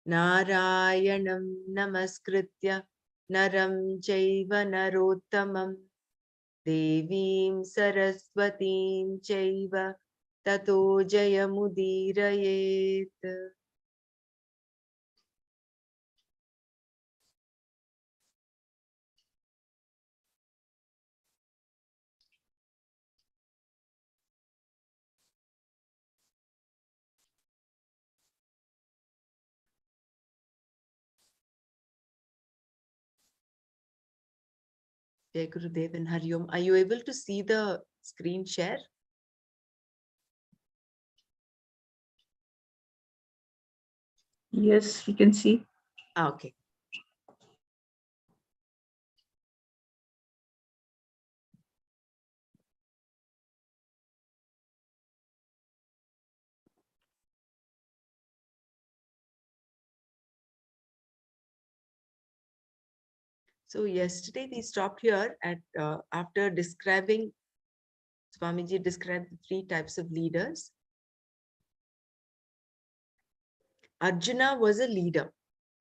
Narayanam namaskritya naram chaiva narottamam devim saraswatim chaiva tato jayamudirayet. Jai Gurudev and Hari Om. Are you able to see the screen share? Yes, we can see. Okay. So yesterday we stopped here at after describing, Swamiji described the three types of leaders. Arjuna was a leader.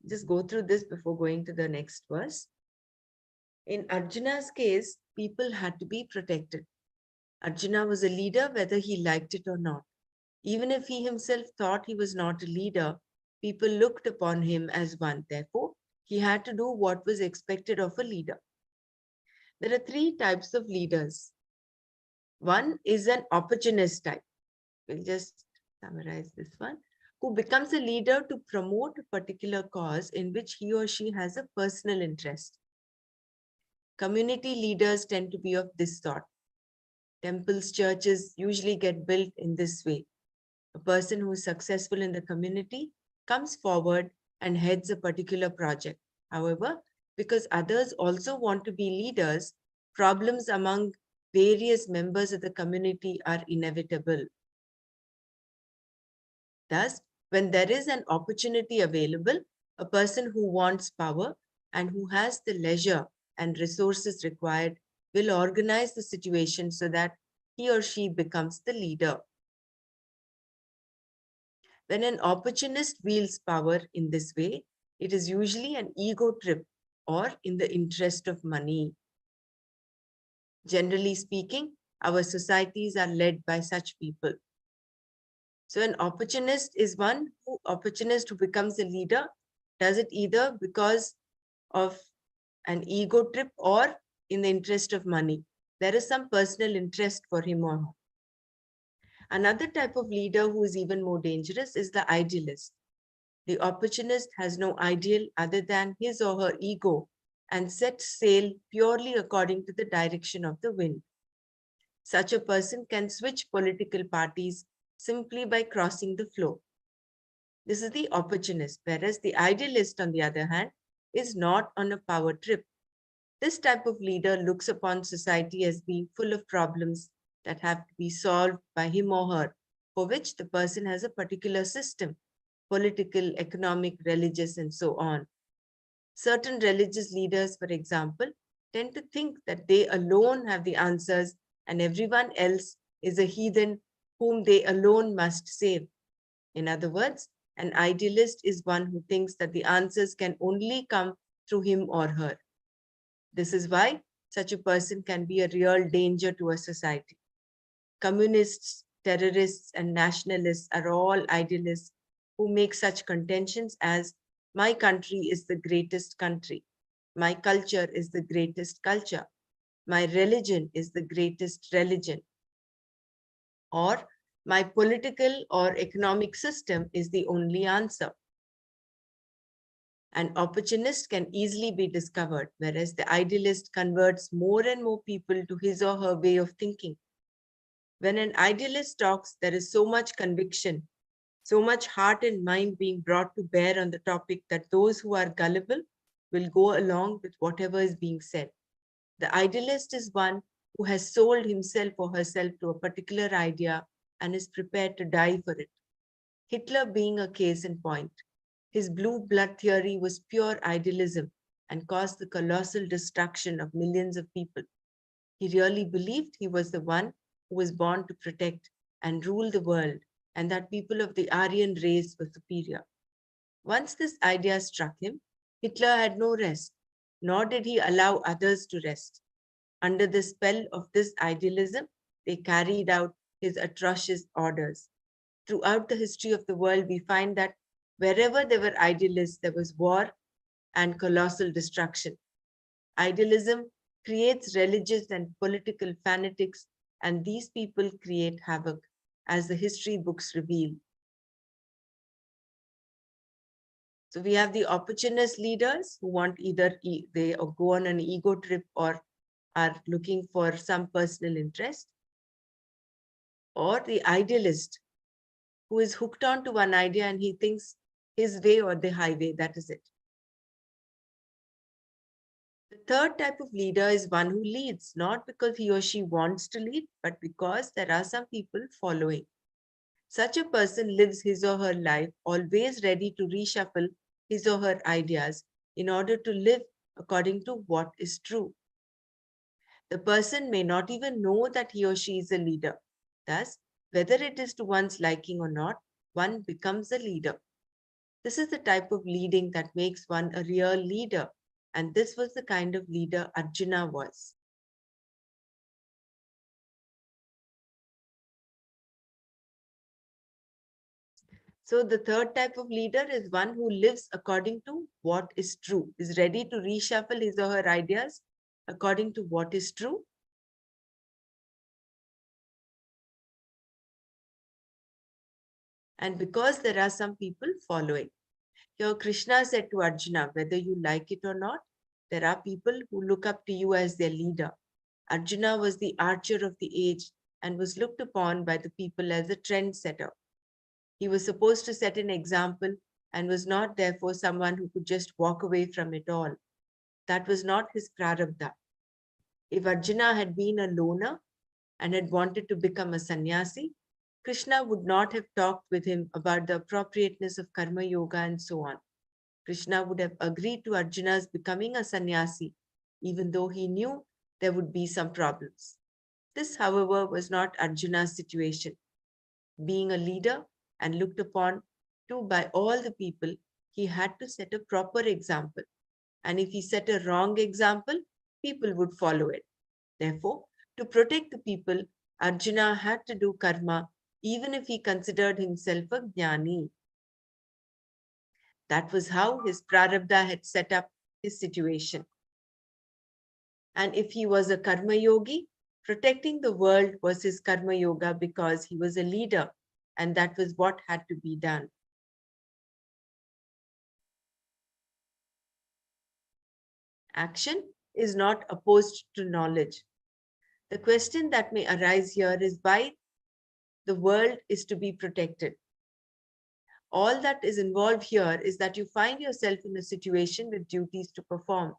Just go through this before going to the next verse. In Arjuna's case, people had to be protected. Arjuna was a leader whether he liked it or not. Even if he himself thought he was not a leader, people looked upon him as one. Therefore, he had to do what was expected of a leader. There are three types of leaders. One is an opportunist type. We'll just summarize this one. Who becomes a leader to promote a particular cause in which he or she has a personal interest. Community leaders tend to be of this sort. Temples, churches usually get built in this way. A person who is successful in the community comes forward and heads a particular project. However, because others also want to be leaders, problems among various members of the community are inevitable. Thus, when there is an opportunity available, a person who wants power and who has the leisure and resources required will organize the situation so that he or she becomes the leader. When an opportunist wields power in this way, it is usually an ego trip or in the interest of money. Generally speaking, our societies are led by such people. So an opportunist is one opportunist who becomes a leader, does it either because of an ego trip or in the interest of money. There is some personal interest for him or her. Another type of leader who is even more dangerous is the idealist. The opportunist has no ideal other than his or her ego and sets sail purely according to the direction of the wind. Such a person can switch political parties simply by crossing the flow. This is the opportunist, whereas the idealist, on the other hand, is not on a power trip. This type of leader looks upon society as being full of problems that have to be solved by him or her, for which the person has a particular system, political, economic, religious, and so on. Certain religious leaders, for example, tend to think that they alone have the answers and everyone else is a heathen whom they alone must save. In other words, an idealist is one who thinks that the answers can only come through him or her. This is why such a person can be a real danger to a society. Communists, terrorists, and nationalists are all idealists who make such contentions as, my country is the greatest country, my culture is the greatest culture, my religion is the greatest religion, or my political or economic system is the only answer. An opportunist can easily be discovered, whereas the idealist converts more and more people to his or her way of thinking. When an idealist talks, there is so much conviction, so much heart and mind being brought to bear on the topic that those who are gullible will go along with whatever is being said. The idealist is one who has sold himself or herself to a particular idea and is prepared to die for it. Hitler being a case in point. His blue blood theory was pure idealism and caused the colossal destruction of millions of people. He really believed he was the one who was born to protect and rule the world, and that people of the Aryan race were superior. Once this idea struck him, Hitler had no rest, nor did he allow others to rest. Under the spell of this idealism, they carried out his atrocious orders. Throughout the history of the world, we find that wherever there were idealists, there was war and colossal destruction. Idealism creates religious and political fanatics, and these people create havoc, as the history books reveal. So we have the opportunist leaders who want either they go on an ego trip or are looking for some personal interest, or the idealist who is hooked on to one idea and he thinks his way or the highway, that is it. The third type of leader is one who leads, not because he or she wants to lead, but because there are some people following. Such a person lives his or her life always ready to reshuffle his or her ideas in order to live according to what is true. The person may not even know that he or she is a leader. Thus, whether it is to one's liking or not, one becomes a leader. This is the type of leading that makes one a real leader. And this was the kind of leader Arjuna was. So the third type of leader is one who lives according to what is true, is ready to reshuffle his or her ideas according to what is true. And because there are some people following. Here Krishna said to Arjuna, whether you like it or not, there are people who look up to you as their leader. Arjuna was the archer of the age and was looked upon by the people as a trendsetter. He was supposed to set an example and was not therefore someone who could just walk away from it all. That was not his prarabdha. If Arjuna had been a loner and had wanted to become a sannyasi, Krishna would not have talked with him about the appropriateness of karma yoga and so on. Krishna would have agreed to Arjuna's becoming a sannyasi, even though he knew there would be some problems. This, however, was not Arjuna's situation. Being a leader and looked upon to by all the people, he had to set a proper example. And if he set a wrong example, people would follow it. Therefore, to protect the people, Arjuna had to do karma even if he considered himself a jnani. That was how his prarabdha had set up his situation. And if he was a karma yogi, protecting the world was his karma yoga because he was a leader, and that was what had to be done. Action is not opposed to knowledge. The question that may arise here is why the world is to be protected. All that is involved here is that you find yourself in a situation with duties to perform.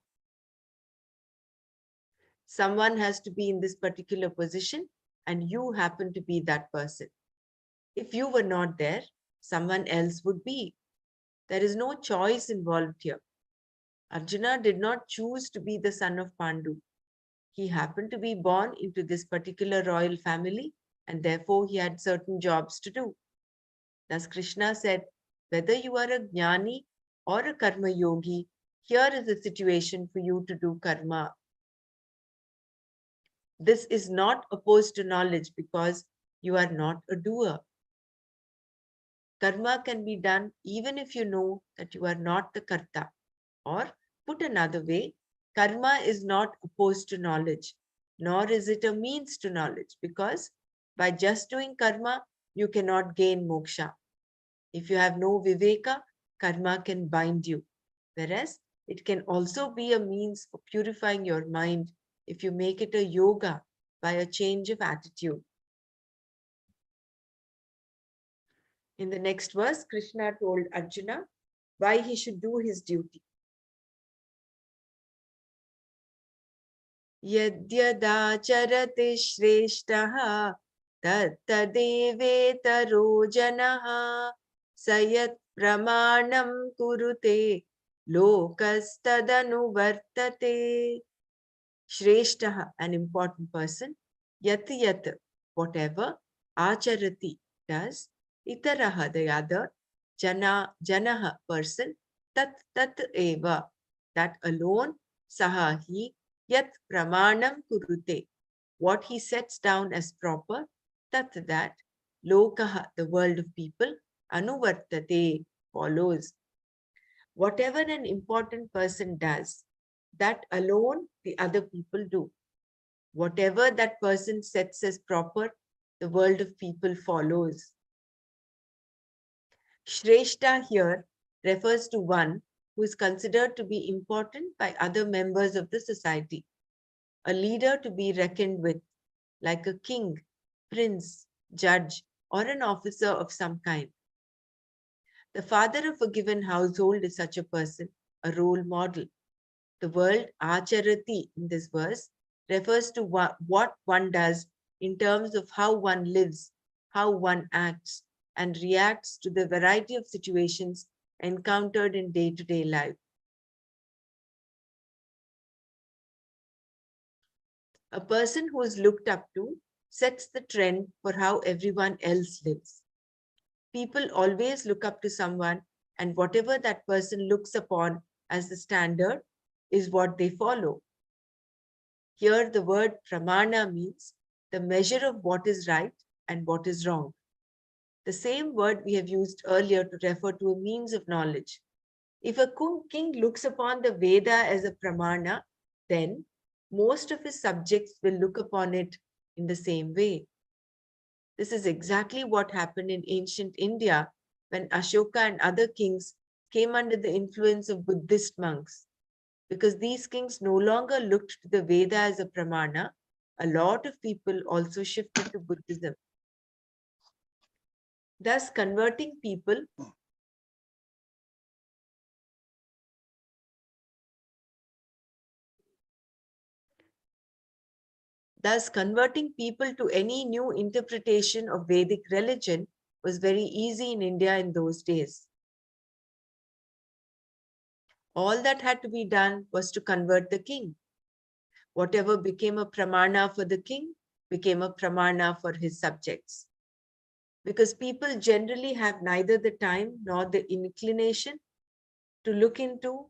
Someone has to be in this particular position and you happen to be that person. If you were not there, someone else would be. There is no choice involved here. Arjuna did not choose to be the son of Pandu. He happened to be born into this particular royal family and therefore he had certain jobs to do. Thus Krishna said, whether you are a jnani or a karma yogi, here is a situation for you to do karma. This is not opposed to knowledge because you are not a doer. Karma can be done even if you know that you are not the karta. Or put another way, karma is not opposed to knowledge, nor is it a means to knowledge, because by just doing karma, you cannot gain moksha. If you have no viveka, karma can bind you, whereas it can also be a means for purifying your mind if you make it a yoga by a change of attitude. In the next verse, Krishna told Arjuna why he should do his duty. Yadyadacharati shreshtaha tattadevetaro janaha sayat pramanam kurute lokastadanu vartate. Shreshtaha, an important person, yat yat, whatever, acharati, does, itaraha, the other, Janah person, tat eva, that alone, saha hi, yat pramanam kurute, what he sets down as proper, tat that, lokaha, the world of people, anuvartate, follows. Whatever an important person does, that alone the other people do. Whatever that person sets as proper, the world of people follows. Shrestha here refers to one who is considered to be important by other members of the society, a leader to be reckoned with, like a king, prince, judge, or an officer of some kind. The father of a given household is such a person, a role model. The word acharati in this verse refers to what one does in terms of how one lives, how one acts, and reacts to the variety of situations encountered in day-to-day life. A person who is looked up to sets the trend for how everyone else lives. People always look up to someone, and whatever that person looks upon as the standard is what they follow. Here, the word pramana means the measure of what is right and what is wrong. The same word we have used earlier to refer to a means of knowledge. If a king looks upon the Veda as a pramana, then most of his subjects will look upon it in the same way. This is exactly what happened in ancient India when Ashoka and other kings came under the influence of Buddhist monks. Because these kings no longer looked to the Veda as a pramana, a lot of people also shifted to Buddhism. Thus, converting people to any new interpretation of Vedic religion was very easy in India in those days. All that had to be done was to convert the king. Whatever became a pramana for the king became a pramana for his subjects. Because people generally have neither the time nor the inclination to look into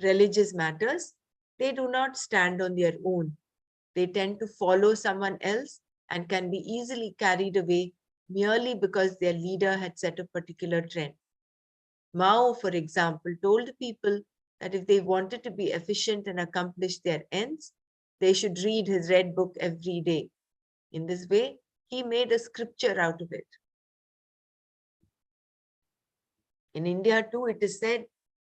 religious matters, they do not stand on their own. They tend to follow someone else and can be easily carried away merely because their leader had set a particular trend. Mao, for example, told the people that if they wanted to be efficient and accomplish their ends, they should read his red book every day. In this way, he made a scripture out of it. In India too, it is said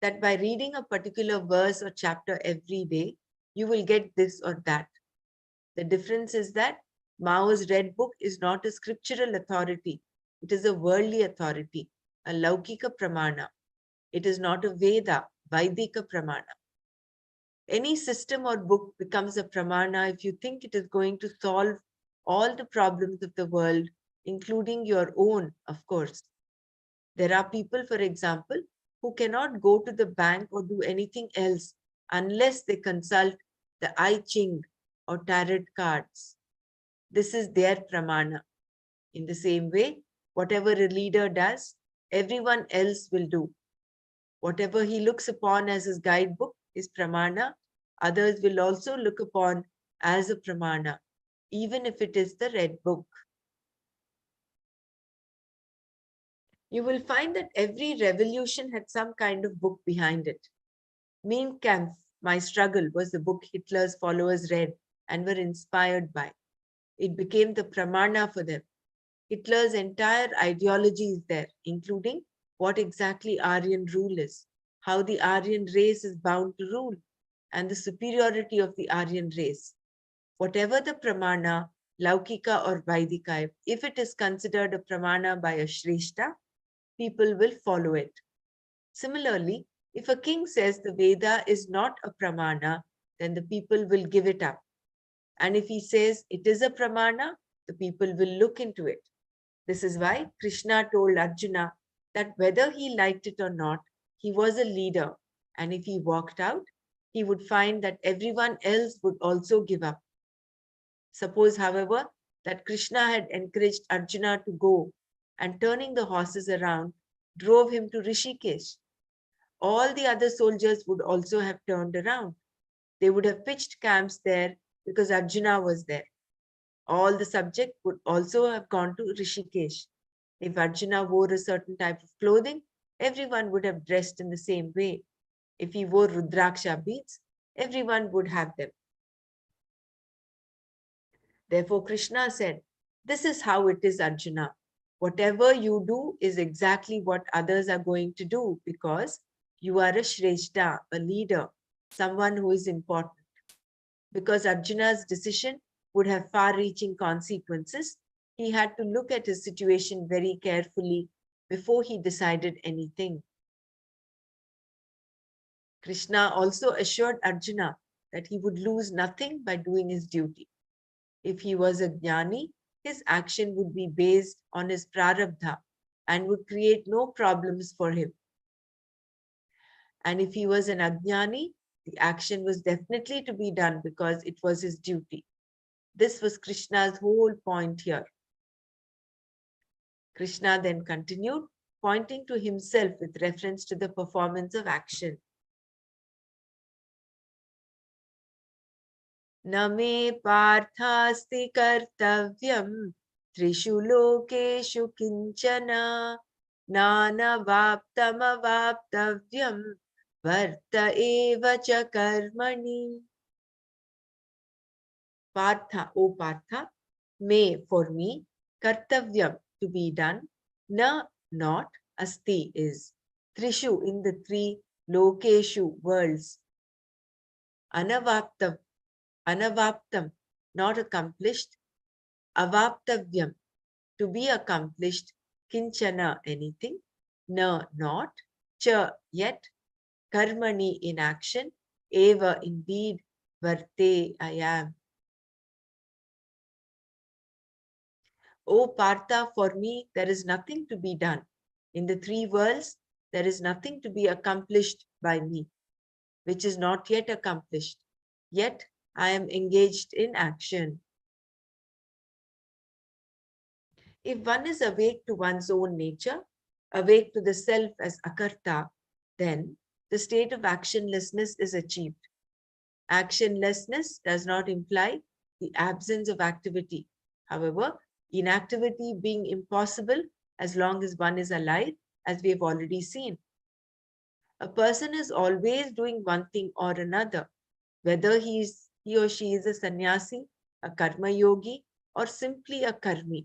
that by reading a particular verse or chapter every day, you will get this or that. The difference is that Mao's red book is not a scriptural authority. It is a worldly authority, a Laukika Pramana. It is not a Veda, Vaidika Pramana. Any system or book becomes a Pramana if you think it is going to solve all the problems of the world, including your own, of course. There are people, for example, who cannot go to the bank or do anything else unless they consult the I Ching or tarot cards. This is their pramana. In the same way, whatever a leader does, everyone else will do. Whatever he looks upon as his guidebook is pramana, others will also look upon as a pramana, even if it is the red book. You will find that every revolution had some kind of book behind it. Mein Kampf, My Struggle, was the book Hitler's followers read and were inspired by. It became the pramana for them. Hitler's entire ideology is there, including what exactly Aryan rule is, how the Aryan race is bound to rule, and the superiority of the Aryan race. Whatever the pramana, Laukika or Vaidika, if it is considered a pramana by a Shrestha, people will follow it. Similarly, if a king says the Veda is not a pramana, then the people will give it up. And if he says it is a pramana, the people will look into it. This is why Krishna told Arjuna that whether he liked it or not, he was a leader. And if he walked out, he would find that everyone else would also give up. Suppose, however, that Krishna had encouraged Arjuna to go and turning the horses around, drove him to Rishikesh. All the other soldiers would also have turned around. They would have pitched camps there because Arjuna was there. All the subject would also have gone to Rishikesh. If Arjuna wore a certain type of clothing, everyone would have dressed in the same way. If he wore Rudraksha beads, everyone would have them. Therefore, Krishna said, "This is how it is, Arjuna. Whatever you do is exactly what others are going to do because you are a Shrestha, a leader, someone who is important." Because Arjuna's decision would have far reaching consequences, he had to look at his situation very carefully before he decided anything. Krishna also assured Arjuna that he would lose nothing by doing his duty. If he was a jnani, his action would be based on his prarabdha and would create no problems for him. And if he was an ajnani, the action was definitely to be done because it was his duty. This was Krishna's whole point here. Krishna then continued, pointing to himself with reference to the performance of action. न मे पार्थास्ति कर्तव्यं त्रिषु लोकेषु किंचन नानवाप्तमवाप्तव्यं वर्त एव च कर्मणि. Partha, O Partha, may for me, kartavyam to be done, na not, asti is, trishu in the three, lokeshu worlds, anavaptam, anavaptam not accomplished, avaptavyam to be accomplished, kinchana anything, na not, cha yet, karmani in action, eva indeed, varte I am. O Partha, for me, there is nothing to be done. In the three worlds, there is nothing to be accomplished by me, which is not yet accomplished. Yet, I am engaged in action. If one is awake to one's own nature, awake to the self as akarta, then the state of actionlessness is achieved. Actionlessness does not imply the absence of activity. However, inactivity being impossible as long as one is alive, as we have already seen. A person is always doing one thing or another, whether he or she is a sannyasi, a karma yogi, or simply a karmi.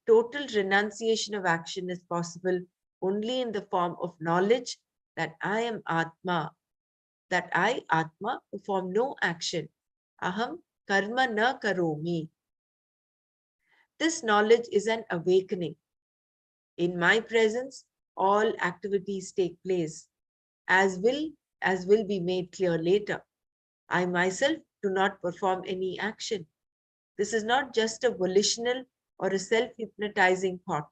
Total renunciation of action is possible only in the form of knowledge that I am Atma, that I, Atma, perform no action. Aham karma na karomi. This knowledge is an awakening. In my presence, all activities take place, as will be made clear later. I myself do not perform any action. This is not just a volitional or a self-hypnotizing thought.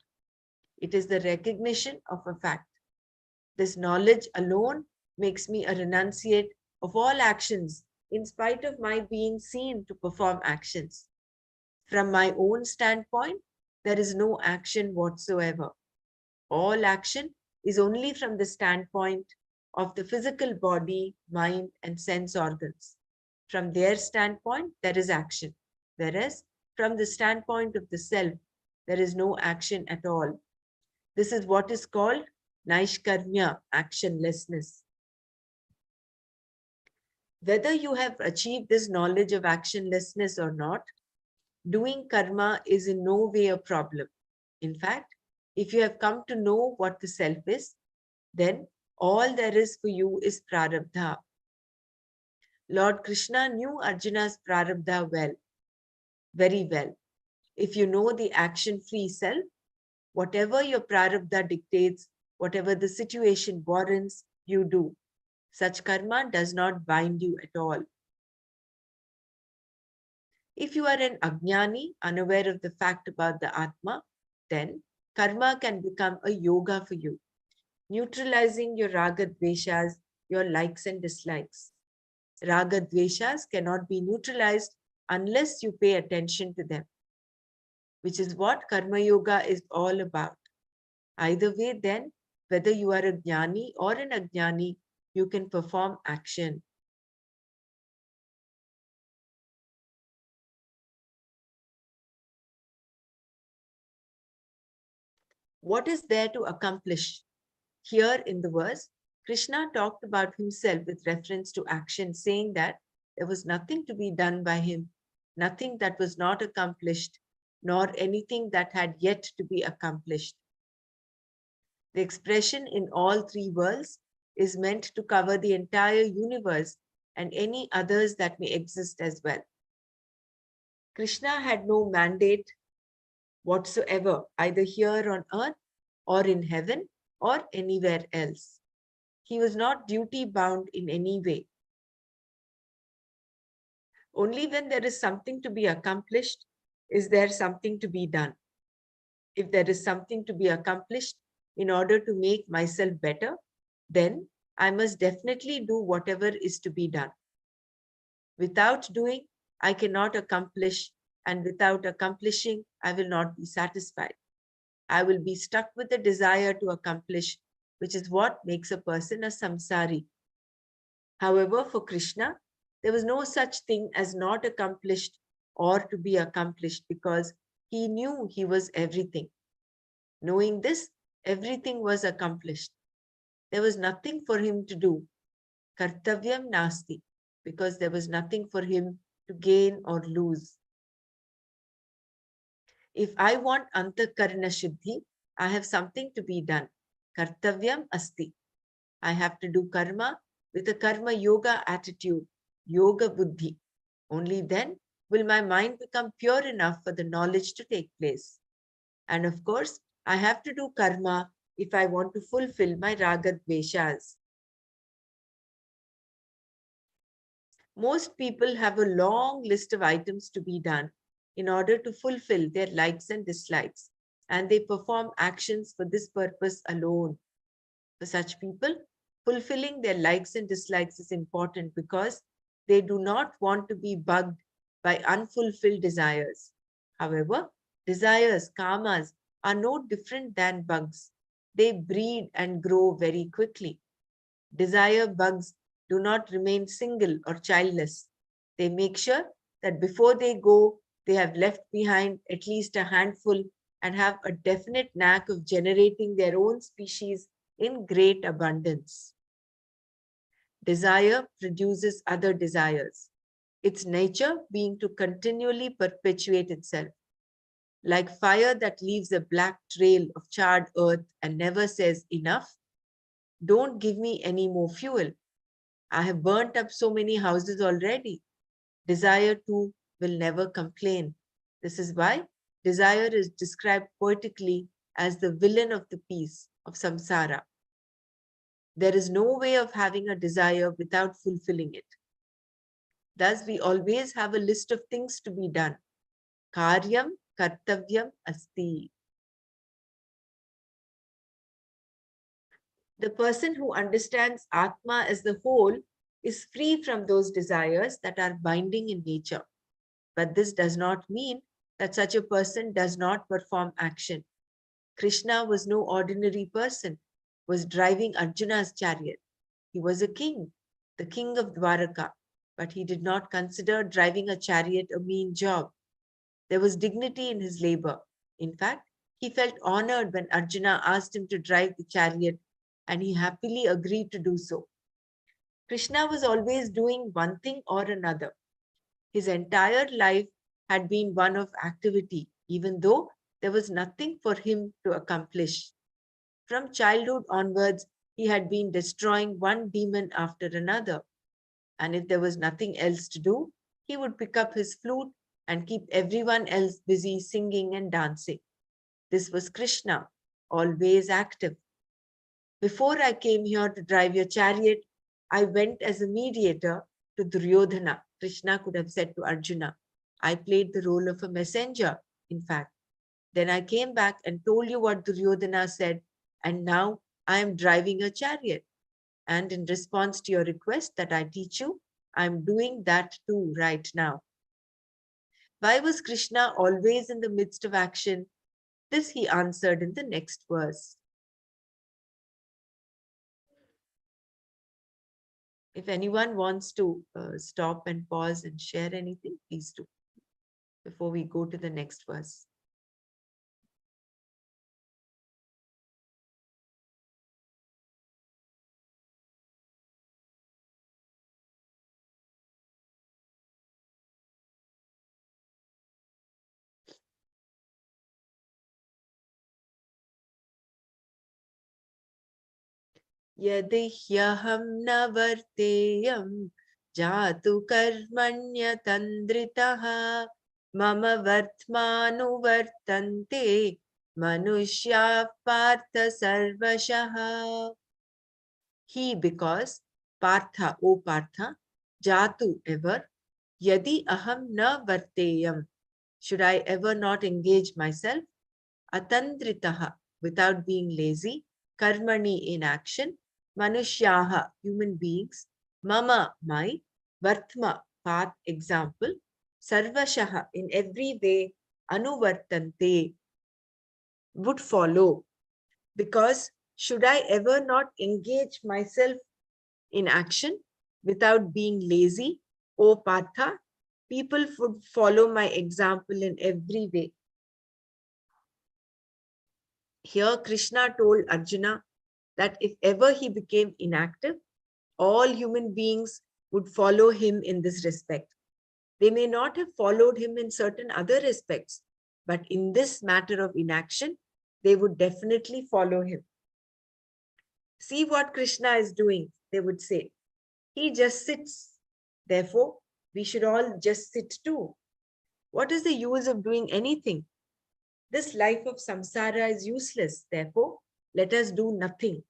It is the recognition of a fact. This knowledge alone makes me a renunciate of all actions, in spite of my being seen to perform actions. From my own standpoint, there is no action whatsoever. All action is only from the standpoint of the physical body, mind, and sense organs. From their standpoint, there is action. Whereas from the standpoint of the self, there is no action at all. This is what is called Naishkarmya, actionlessness. Whether you have achieved this knowledge of actionlessness or not, doing karma is in no way a problem. In fact, if you have come to know what the self is, then all there is for you is prarabdha. Lord Krishna knew Arjuna's prarabdha well, very well. If you know the action-free self, whatever your prarabdha dictates, whatever the situation warrants, you do. Such karma does not bind you at all. If you are an ajnani, unaware of the fact about the Atma, then karma can become a yoga for you, neutralizing your raga dveshas, your likes and dislikes. Raga dveshas cannot be neutralized unless you pay attention to them, which is what karma yoga is all about. Either way, then, whether you are a jnani or an ajnani, you can perform action. What is there to accomplish? Here in the verse, Krishna talked about himself with reference to action, saying that there was nothing to be done by him, nothing that was not accomplished, nor anything that had yet to be accomplished. The expression in all three worlds is meant to cover the entire universe and any others that may exist as well. Krishna had no mandate whatsoever, either here on earth or in heaven or anywhere else. He was not duty bound in any way. Only when there is something to be accomplished is there something to be done. If there is something to be accomplished in order to make myself better, then I must definitely do whatever is to be done. Without doing, I cannot accomplish, and without accomplishing, I will not be satisfied. I will be stuck with the desire to accomplish, which is what makes a person a samsari. However, for Krishna, there was no such thing as not accomplished or to be accomplished because he knew he was everything. Knowing this, everything was accomplished. There was nothing for him to do. Kartavyam nasti, because there was nothing for him to gain or lose. If I want antakarana shuddhi, I have something to be done. Kartavyam asti. I have to do karma with a karma yoga attitude, yoga buddhi. Only then will my mind become pure enough for the knowledge to take place. And of course, I have to do karma if I want to fulfill my raga dveshas. Most people have a long list of items to be done in order to fulfill their likes and dislikes, and they perform actions for this purpose alone. For such people, fulfilling their likes and dislikes is important because they do not want to be bugged by unfulfilled desires. However, desires, kamas, are no different than bugs. They breed and grow very quickly. Desire bugs do not remain single or childless. They make sure that before they go, they have left behind at least a handful and have a definite knack of generating their own species in great abundance. Desire produces other desires, its nature being to continually perpetuate itself. Like fire that leaves a black trail of charred earth and never says enough, don't give me any more fuel. I have burnt up so many houses already. Desire too will never complain. This is why desire is described poetically as the villain of the piece of samsara. There is no way of having a desire without fulfilling it. Thus, we always have a list of things to be done. Karyam kartavyam asti. The person who understands Atma as the whole is free from those desires that are binding in nature. But this does not mean that such a person does not perform action. Krishna was no ordinary person, was driving Arjuna's chariot. He was a king, the king of Dwaraka, but he did not consider driving a chariot a mean job. There was dignity in his labor. In fact, he felt honored when Arjuna asked him to drive the chariot, and he happily agreed to do so. Krishna was always doing one thing or another. His entire life had been one of activity, even though there was nothing for him to accomplish. From childhood onwards, he had been destroying one demon after another. And if there was nothing else to do, he would pick up his flute and keep everyone else busy singing and dancing. This was Krishna, always active. Before I came here to drive your chariot, I went as a mediator to Duryodhana. Krishna could have said to Arjuna. I played the role of a messenger, in fact. Then I came back and told you what Duryodhana said, and now I am driving a chariot. And in response to your request that I teach you, I am doing that too right now. Why was Krishna always in the midst of action? This he answered in the next verse. If anyone wants to stop and pause and share anything, please do before we go to the next verse. यदि ह्यहं न वर्तेयं जातु कर्मण्यतन्द्रितः मम वर्त्मानुवर्तन्ते मनुष्याः पार्थ सर्वशः. He, because Partha, O Partha, Jatu, ever, Yadi aham na varteyam, should I ever not engage myself, Atandritaha, without being lazy, Karmani, in action, Manushyaha, human beings, Mama, my, Vartma, path, example, Sarvashaha, in every way, Anuvartante, would follow. Because should I ever not engage myself in action without being lazy, O Partha, people would follow my example in every way. Here Krishna told Arjuna that if ever he became inactive, all human beings would follow him in this respect. They may not have followed him in certain other respects, but in this matter of inaction, they would definitely follow him. See what Krishna is doing, they would say. He just sits. Therefore, we should all just sit too. What is the use of doing anything? This life of samsara is useless. Therefore, let us do nothing.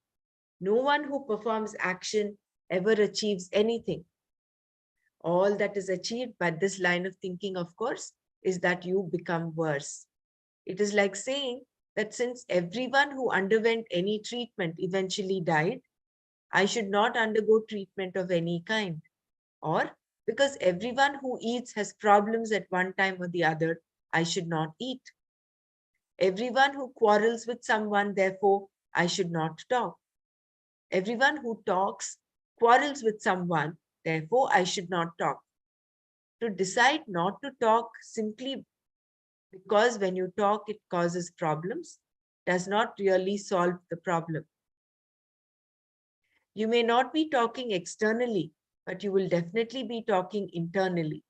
No one who performs action ever achieves anything. All that is achieved by this line of thinking, of course, is that you become worse. It is like saying that since everyone who underwent any treatment eventually died, I should not undergo treatment of any kind. Or because everyone who eats has problems at one time or the other, I should not eat. Everyone who quarrels with someone, therefore, I should not talk. Everyone who talks quarrels with someone, therefore, I should not talk. To decide not to talk simply because when you talk it causes problems does not really solve the problem. You may not be talking externally, but you will definitely be talking internally.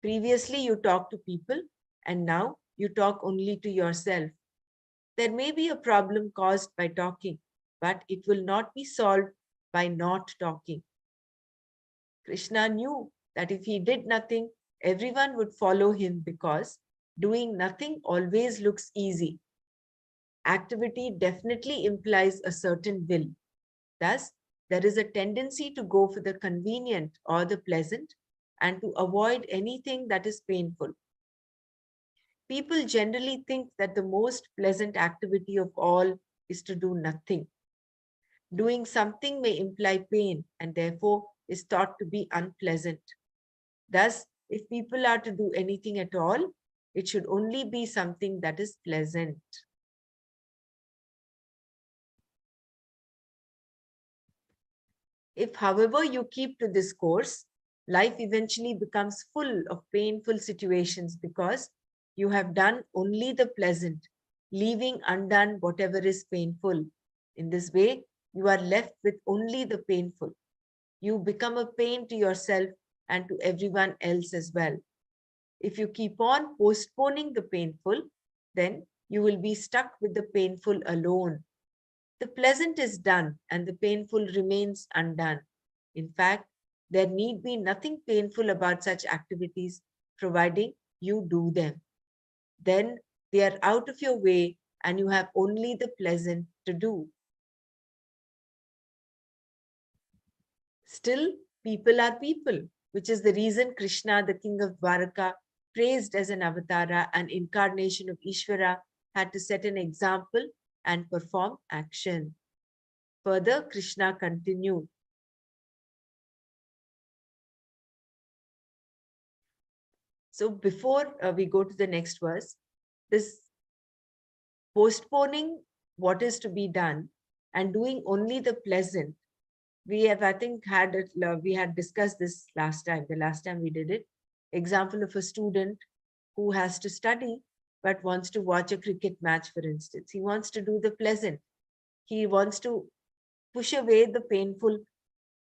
Previously, you talked to people, and now you talk only to yourself. There may be a problem caused by talking, but it will not be solved by not talking. Krishna knew that if he did nothing, everyone would follow him because doing nothing always looks easy. Activity definitely implies a certain will. Thus, there is a tendency to go for the convenient or the pleasant and to avoid anything that is painful. People generally think that the most pleasant activity of all is to do nothing. Doing something may imply pain and therefore is thought to be unpleasant. Thus, if people are to do anything at all, it should only be something that is pleasant. If, however, you keep to this course, life eventually becomes full of painful situations because you have done only the pleasant, leaving undone whatever is painful. In this way, you are left with only the painful. You become a pain to yourself and to everyone else as well. If you keep on postponing the painful, then you will be stuck with the painful alone. The pleasant is done and the painful remains undone. In fact, there need be nothing painful about such activities, providing you do them. Then they are out of your way and you have only the pleasant to do. Still, people are people, which is the reason Krishna, the king of Dwaraka, praised as an avatara, an incarnation of Ishvara, had to set an example and perform action. Further, Krishna continued. So before we go to the next verse, this postponing what is to be done and doing only the pleasant, we have, I think, had it, we had discussed this the last time we did it. Example of a student who has to study but wants to watch a cricket match, for instance. He wants to do the pleasant. He wants to push away the painful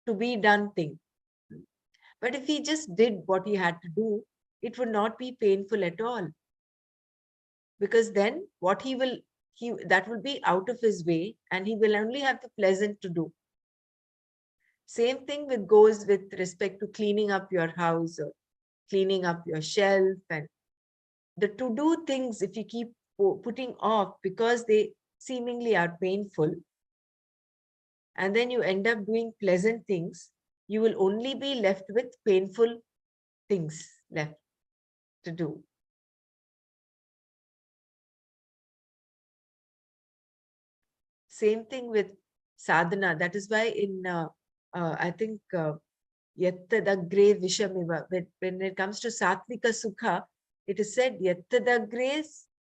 to be done thing. But if he just did what he had to do, it would not be painful at all. Because then what he that will be out of his way and he will only have the pleasant to do. Same thing goes with respect to cleaning up your house or cleaning up your shelf, and the to-do things, if you keep putting off because they seemingly are painful, and then you end up doing pleasant things, you will only be left with painful things left to do. Same thing with sadhana. That is why in, I think, Yattadagre Vishamiva, when it comes to Satvika Sukha, it is said Yattadagre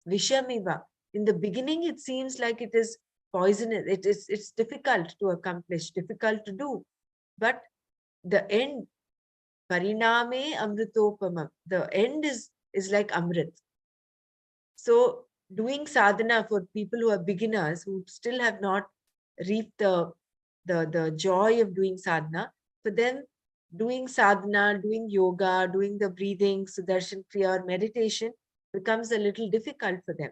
Vishamiva. In the beginning, it seems like it is poisonous. It's difficult to accomplish, difficult to do. But the end, Pariname Amritopamam, the end is like Amrit. So doing sadhana for people who are beginners, who still have not reaped the joy of doing sadhana, for them, doing sadhana, doing yoga, doing the breathing, Sudarshan Kriya or meditation becomes a little difficult for them.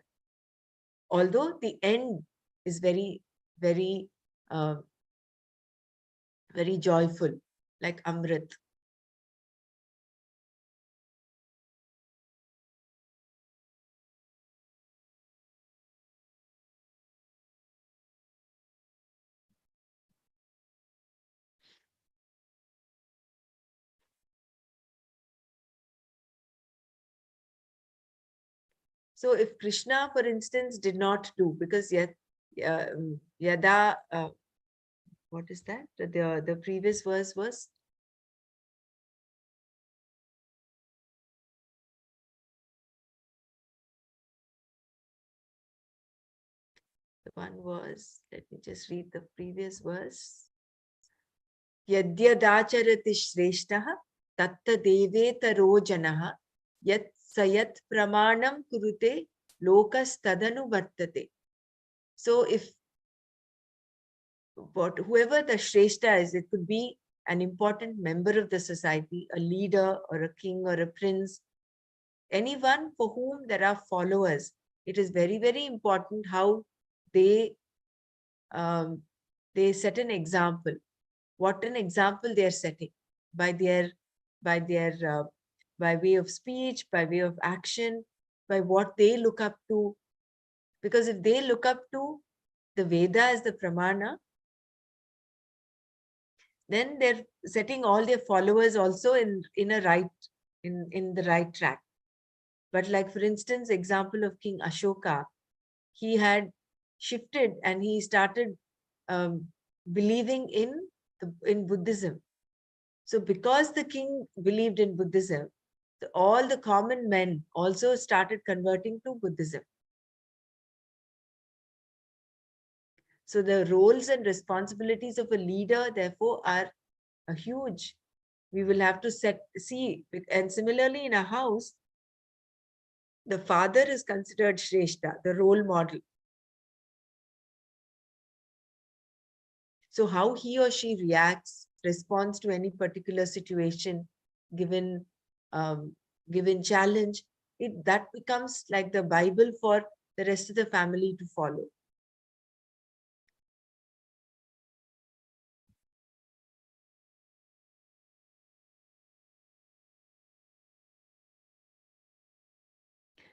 Although the end is very, very, very joyful, like Amrit. So if Krishna, for instance, did not do, because Yada, what is that? The previous verse was, the one was, let me just read the previous verse. Yadyadacharati shreshtaha tatta devetaro janaha yat sayat pramanam kurute lokas tadanu vartate. So if whoever the shreshta is, it could be an important member of the society, a leader or a king or a prince, anyone for whom there are followers. It is very, very important how they um, they set an example. What an example they are setting by their by their by way of speech, by way of action, by what they look up to. Because if they look up to the Veda as the pramana, then they're setting all their followers also in a right in the right track. But like, for instance, example of King Ashoka, he had shifted and he started believing in Buddhism. So because the king believed in Buddhism, all the common men also started converting to Buddhism. So the roles and responsibilities of a leader, therefore, are a huge. We will have to see, and similarly in a house, the father is considered Shrestha, the role model. So how he or she reacts, responds to any particular situation, given given challenge, that becomes like the Bible for the rest of the family to follow.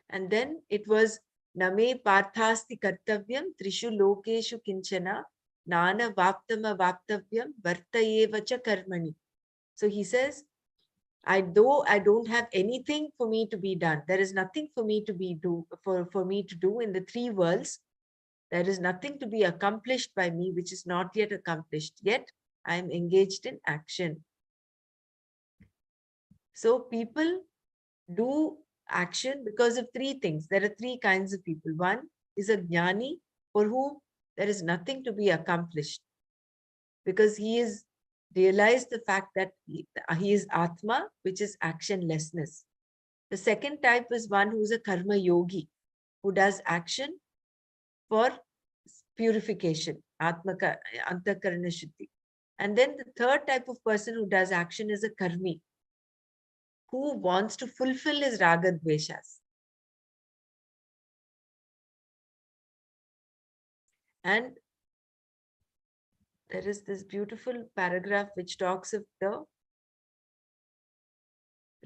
And then it was Name Parthasti Kartavyam Trishu Lokeshu Kinchana Nana Vaptama Vaptavyam Vartayevacha Karmani. So he says, though I don't have anything for me to be done, there is nothing for me to for me to do in the three worlds. There is nothing to be accomplished by me which is not yet accomplished. Yet I am engaged in action. So people do action because of three things. There are three kinds of people. One is a jnani, for whom there is nothing to be accomplished, because he is Realize the fact that he is Atma, which is actionlessness. The second type is one who is a karma yogi, who does action for purification, antakarana shuddhi. And then the third type of person who does action is a karmi, who wants to fulfill his raga dveshas. And there is this beautiful paragraph which talks of the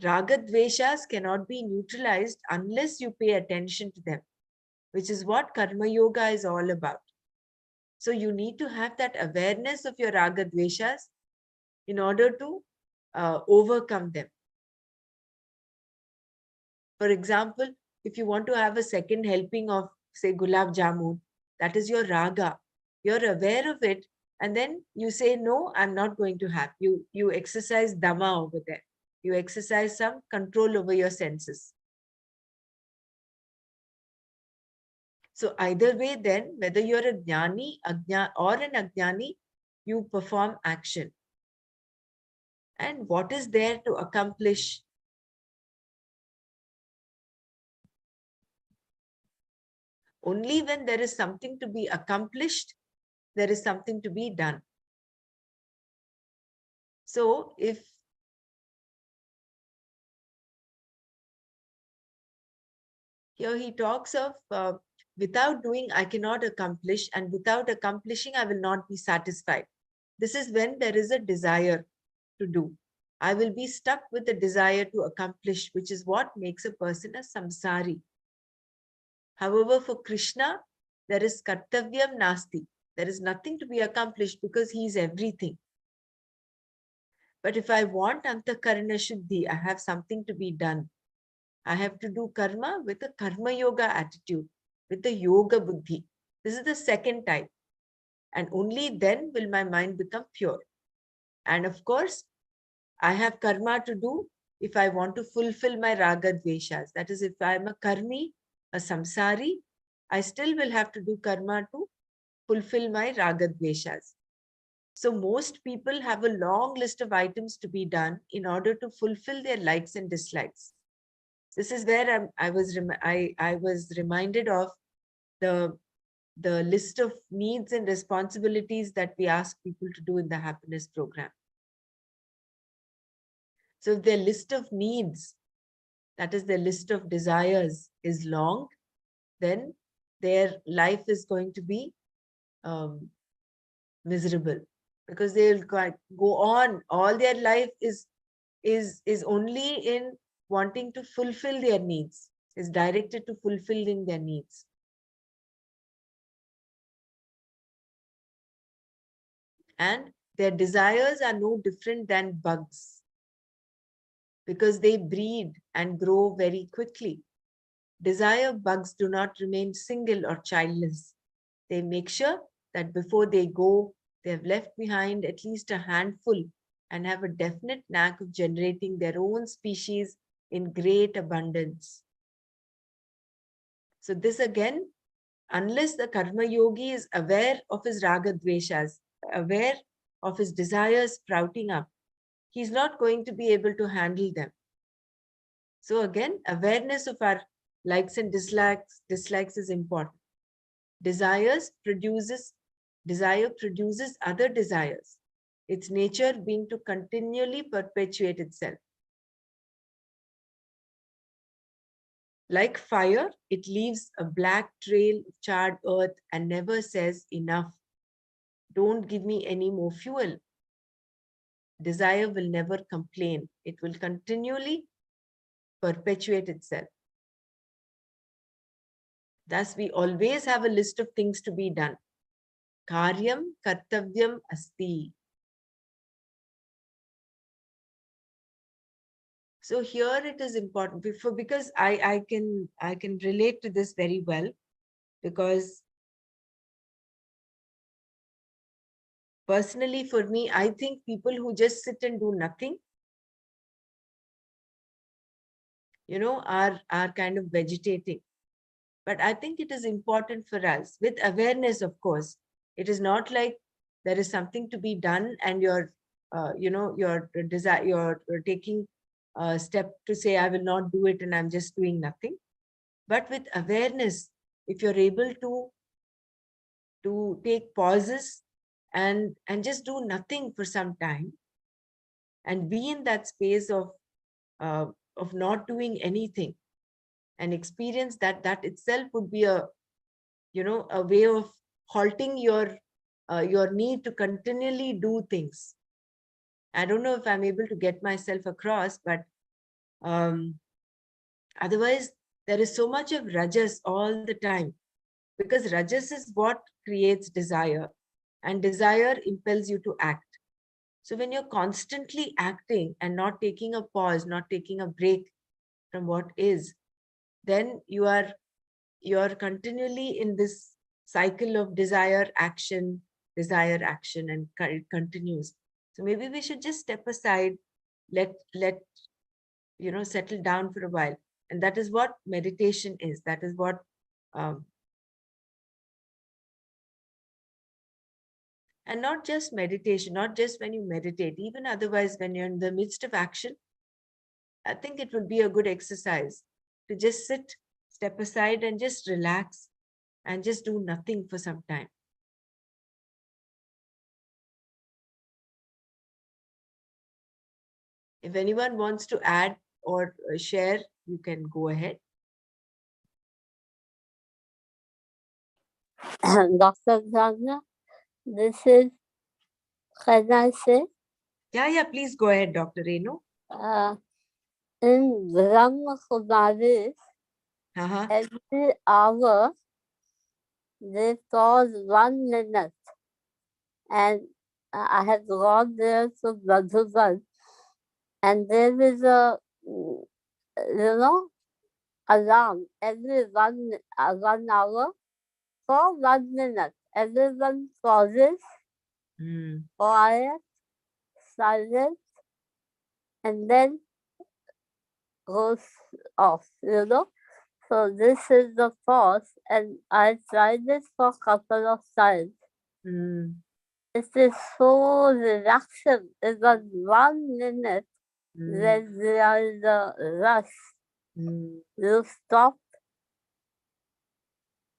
raga dveshas cannot be neutralized unless you pay attention to them, which is what karma yoga is all about. So you need to have that awareness of your raga dveshas in order to overcome them. For example, if you want to have a second helping of, say, gulab jamun, that is your raga. You're aware of it, and then you say, no, I'm not going to have. You exercise dhamma over there. You exercise some control over your senses. So either way then, whether you're a jnani or an ajnani, you perform action. And what is there to accomplish? Only when there is something to be accomplished, there is something to be done. So if here he talks of without doing, I cannot accomplish, and without accomplishing, I will not be satisfied. This is when there is a desire to do. I will be stuck with the desire to accomplish, which is what makes a person a samsari. However, for Krishna, there is kartavyam nasti. There is nothing to be accomplished because he is everything. But if I want antakarana shuddhi, I have something to be done. I have to do karma with a karma yoga attitude, with the yoga buddhi. This is the second type. And only then will my mind become pure. And of course, I have karma to do if I want to fulfill my raga dveshas. That is, if I am a karmi, a samsari, I still will have to do karma to fulfill my raga dveshas. So most people have a long list of items to be done in order to fulfill their likes and dislikes. This is where I was reminded of the list of needs and responsibilities that we ask people to do in the happiness program. So if their list of needs, that is their list of desires, is long, then their life is going to be miserable, because they'll go on. All their life is only in wanting to fulfill their needs, is directed to fulfilling their needs. And their desires are no different than bugs, because they breed and grow very quickly. Desire bugs do not remain single or childless. They make sure that before they go, they have left behind at least a handful and have a definite knack of generating their own species in great abundance. So this again, unless the karma yogi is aware of his raga dveshas, aware of his desires sprouting up, he's not going to be able to handle them. So again, awareness of our likes and dislikes is important. Desire produces other desires. Its nature being to continually perpetuate itself. Like fire, it leaves a black trail of charred earth and never says enough. Don't give me any more fuel. Desire will never complain. It will continually perpetuate itself. Thus, we always have a list of things to be done. Karyam kartavyam asti. So here it is important because I can relate to this very well, because personally for me, I think people who just sit and do nothing, are kind of vegetating. But I think it is important for us, with awareness, of course. It is not like there is something to be done and you're your desire, you're taking a step to say, I will not do it and I'm just doing nothing. But with awareness, if you're able to take pauses and just do nothing for some time and be in that space uh, of not doing anything and experience that, that itself would be a, a way of halting your need to continually do things. I don't know if I'm able to get myself across, but um, otherwise there is so much of rajas all the time, because rajas is what creates desire, and desire impels you to act. So when you're constantly acting and not taking a pause, not taking a break from what is, then you're continually in this cycle of desire action, and it continues. So maybe we should just step aside, let settle down for a while. And that is what meditation is. That is what um, and not just meditation, not just when you meditate, even otherwise when you're in the midst of action, I think it would be a good exercise to just sit, step aside and just relax and just do nothing for some time. If anyone wants to add or share, you can go ahead. Dr. Zana, this is, can I say? Yeah, please go ahead, Dr. Renu. In Brahma Kumaris, every hour they pause 1 minute, and I have gone there to Madhuban, and there is a, alarm every 1 hour for 1 minute. Everyone pauses, quiet, silent, and then goes off, So this is the pause, and I tried this for a couple of times. It is so relaxing. It's just 1 minute when there is a rush. You stop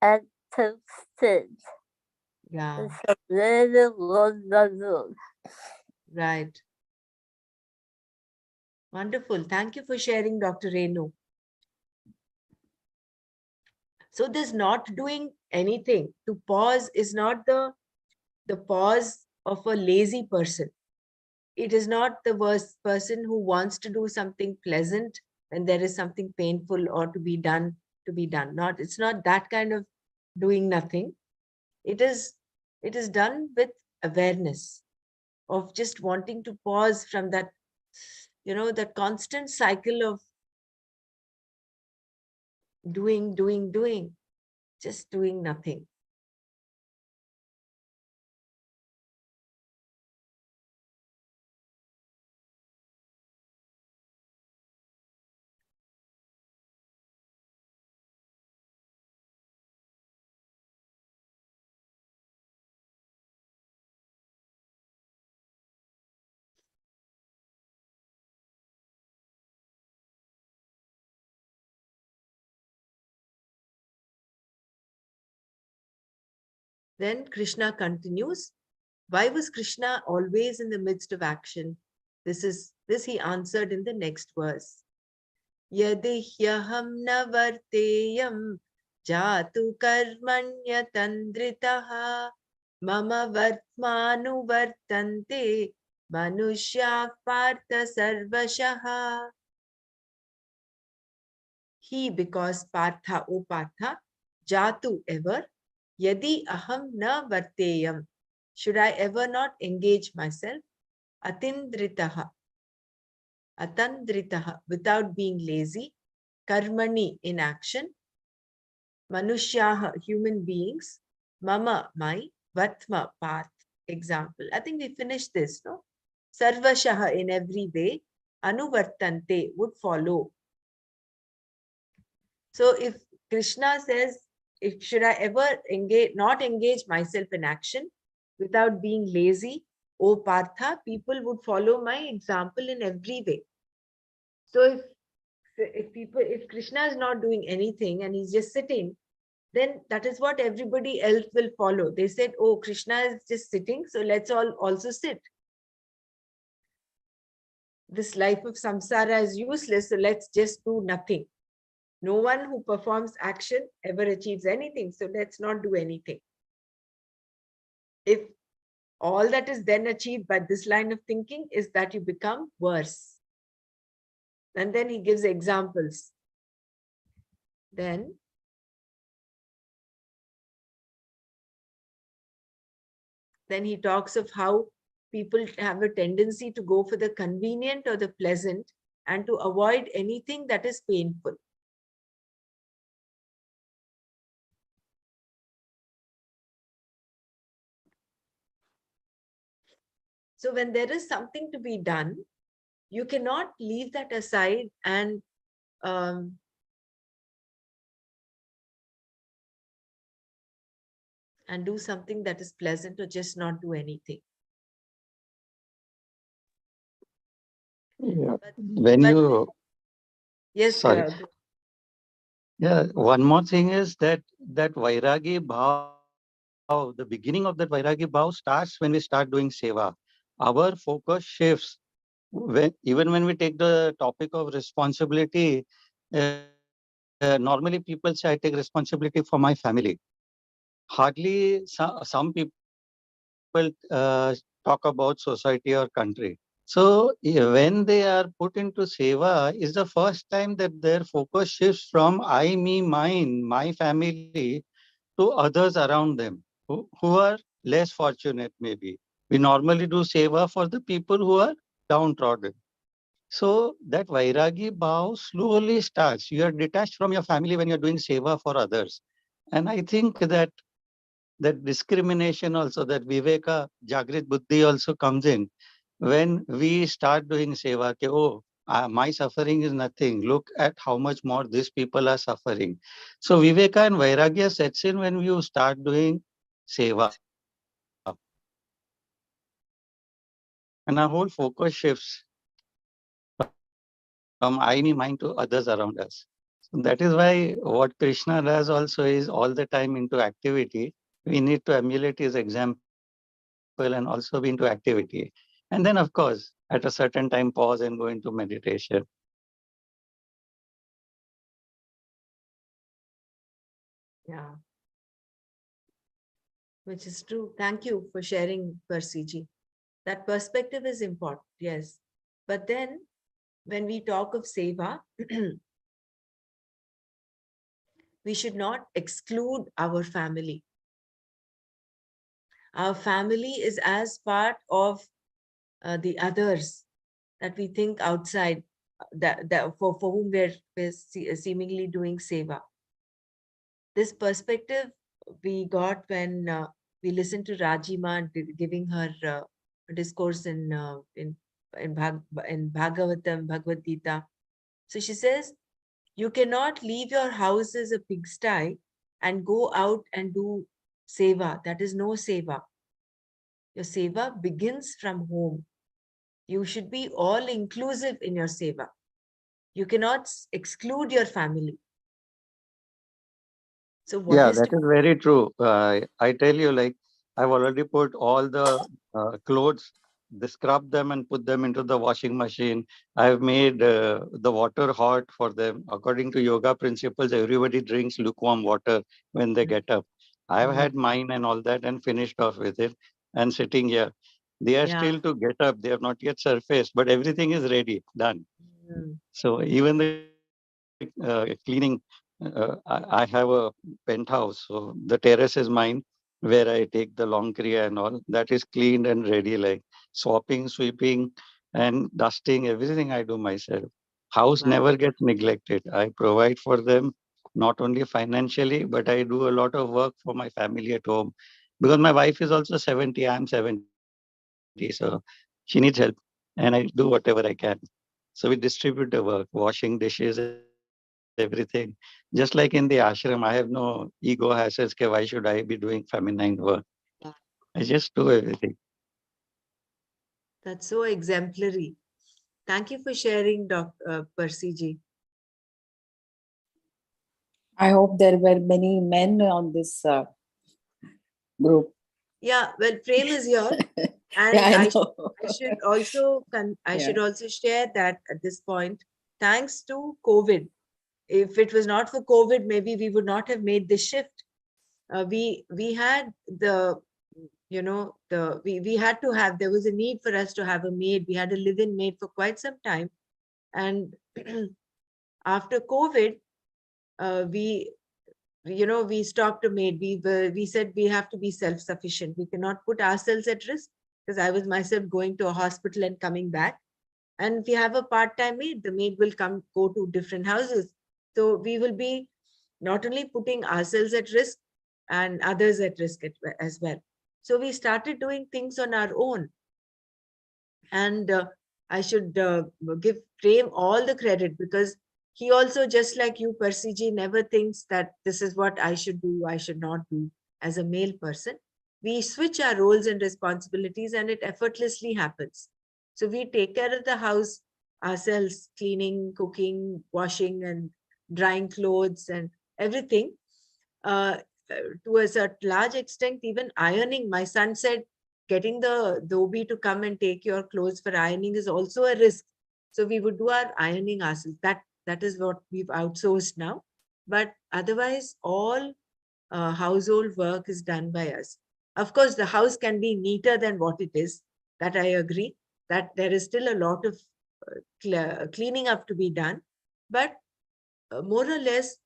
and think still. Yeah. It's a really good. Right. Wonderful. Thank you for sharing, Dr. Renu. So this not doing anything, to pause, is not the pause of a lazy person. It is not the worst person who wants to do something pleasant when there is something painful or to be done. Not, it's not that kind of doing nothing. It is done with awareness of just wanting to pause from that, that constant cycle of doing, just doing nothing. Then Krishna continues. Why was Krishna always in the midst of action? This he answered in the next verse. Yadihyaham na varteyam jatu karmanya tandritaha mama vartmanu vartante manushya partha sarvashaha. He, because Partha, O Partha, jatu, ever, yadi aham na varteyam, should I ever not engage myself, atandritaha, without being lazy, karmani, in action, manushyaha, human beings, mama, my, vatma, path, example. I think we finished this, no? Sarvashaha, in every way, anuvartante, would follow. So if Krishna says, should I ever not engage myself in action without being lazy, O Partha, people would follow my example in every way. So if Krishna is not doing anything and he's just sitting, then that is what everybody else will follow. They said, oh, Krishna is just sitting, so let's all also sit. This life of samsara is useless, so let's just do nothing. No one who performs action ever achieves anything, so let's not do anything. If all that is then achieved by this line of thinking is that you become worse. And then he gives examples. Then he talks of how people have a tendency to go for the convenient or the pleasant and to avoid anything that is painful. So when there is something to be done, you cannot leave that aside and um, do something that is pleasant or just not do anything. Yeah. But, When but you, yes, sorry, yeah, one more thing is that Vairagi Bhav, the beginning of that Vairagi Bhav starts when we start doing Seva. Our focus shifts. Even when we take the topic of responsibility, normally people say, I take responsibility for my family. Hardly some people talk about society or country. So when they are put into seva, is the first time that their focus shifts from I, me, mine, my family to others around them who are less fortunate maybe. We normally do seva for the people who are downtrodden. So that Vairagi bhav slowly starts. You are detached from your family when you're doing seva for others. And I think that discrimination also, that Viveka, Jagrit Buddhi also comes in when we start doing seva. Ke, oh, my suffering is nothing. Look at how much more these people are suffering. So Viveka and Vairagya sets in when you start doing seva. And our whole focus shifts from I, me, mine to others around us. So that is why what Krishna does also is all the time into activity. We need to emulate his example and also be into activity. And then, of course, at a certain time, pause and go into meditation. yeah, which is true. Thank you for sharing, Persiji. That perspective is important, yes. But then when we talk of seva, we should not exclude our family. Our family is as part of the others that we think outside, that for whom we're seemingly doing seva. This perspective we got when we listened to Rajima giving her discourse in Bhagavatam, Bhagavad Gita. So she says, you cannot leave your house as a pigsty and go out and do seva. That is no seva. Your seva begins from home. You should be all inclusive in your seva. You cannot exclude your family. So what Yeah, is that to is very true. I tell you, like, I've already put all the clothes, scrub them and put them into the washing machine. I've made the water hot for them. According to yoga principles, everybody drinks lukewarm water when they get up. I've uh, had mine and all that and finished off with it and sitting here. They are yeah. still to get up. They have not yet surfaced, but everything is ready, done. Mm, So even the cleaning, I have a penthouse, so the terrace is mine, where I take the long kriya and all. That is cleaned and ready, like swapping, sweeping, and dusting. Everything I do myself. House wow. never gets neglected. I provide for them not only financially, but I do a lot of work for my family at home. Because my wife is also 70, I'm 70, so she needs help, and I do whatever I can. So we distribute the work, washing dishes, everything. Just like in the ashram, I have no ego hassles. Ke why should I be doing feminine work? I just do everything. That's so exemplary. Thank you for sharing, Dr. Percy ji. I hope there were many men on this group. Yeah, well, Prem is here, and Yeah, I I know. should also should also share that at this point, thanks to COVID. If it was not for COVID, maybe we would not have made this shift. We had the we had to have, there was a need for us to have a maid. We had a live-in maid for quite some time, and after COVID, we we stopped a maid. We said we have to be self-sufficient. We cannot put ourselves at risk, because I was myself going to a hospital and coming back. And if you have a part-time maid, the maid will go to different houses. So we will be not only putting ourselves at risk and others at risk as well. So we started doing things on our own. And I should give Prem all the credit, because he also, just like you, Percy ji, never thinks that this is what I should do, I should not do as a male person. We switch our roles and responsibilities, and it effortlessly happens. So we take care of the house ourselves, cleaning, cooking, washing, and drying clothes and everything. Uh, to a certain large extent, even ironing. My son said, getting the dhobi to come and take your clothes for ironing is also a risk. So we would do our ironing ourselves. That is what we've outsourced now. But otherwise, all household work is done by us. Of course, the house can be neater than what it is. That I agree. That there is still a lot of cleaning up to be done. But more or less,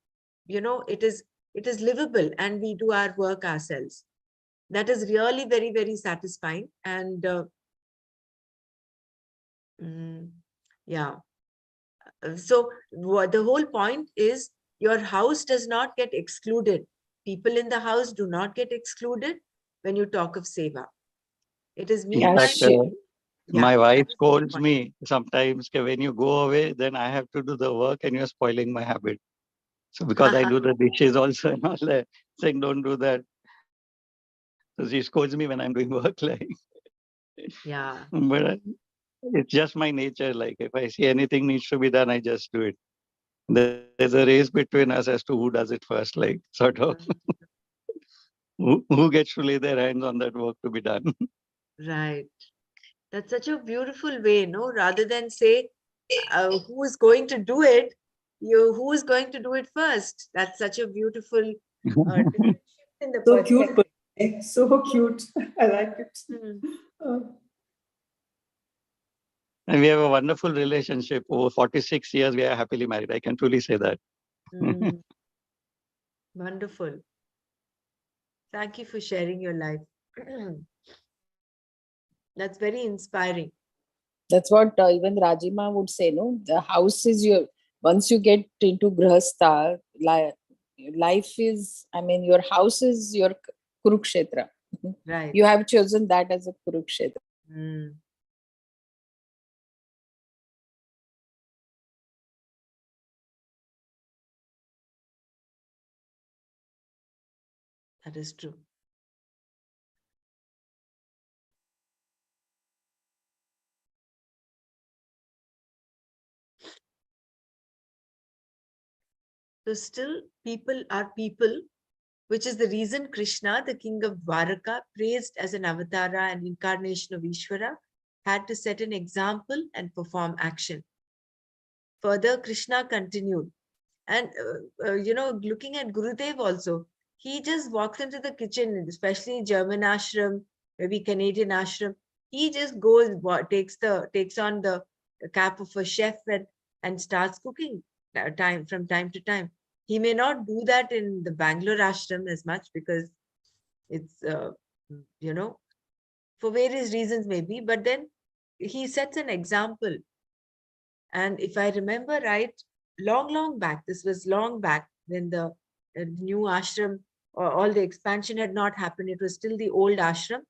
it is livable, and we do our work ourselves. That is really very, very satisfying. And mm, yeah, so the whole point is, your house does not get excluded. People in the house do not get excluded when you talk of seva. It is me In Yeah, time. fact, she, Yeah, my wife that is the whole scolds point. me sometimes, "Ke when you go away, then I have to do the work and you're spoiling my habit." So because I do the dishes also and all that, saying don't do that. So she scolds me when I'm doing work. Like, Yeah. but it's just my nature. Like if I see anything needs to be done, I just do it. There's a race between us as to who does it first. Like sort of who gets to lay their hands on that work to be done. Right. That's such a beautiful way, no? Rather than say who is going to do it, who is going to do it first. That's such a beautiful different shift in the so cute, perspective. so cute. I like it. Hmm. Uh, And we have a wonderful relationship. Over 46 years, we are happily married. I can truly say that. Mm, wonderful. Thank you for sharing your life. That's very inspiring. That's what even Rajima would say. No, the house is your. Once you get into grahastha, life is. I mean, your house is your Kurukshetra. Right. You have chosen that as a Kurukshetra. Mm, that is true. So still people are people, which is the reason Krishna, the king of Dwaraka, praised as an avatara and incarnation of Ishvara, had to set an example and perform action. Further, Krishna continued. And, looking at Gurudev also, he just walks into the kitchen, especially German ashram, maybe Canadian ashram. He just goes, takes on the cap of a chef, and starts cooking from time to time. He may not do that in the Bangalore ashram as much, because it's, you know, for various reasons maybe, but then he sets an example. And if I remember right, long back, this was long back when the new ashram or all the expansion had not happened. It was still the old ashram.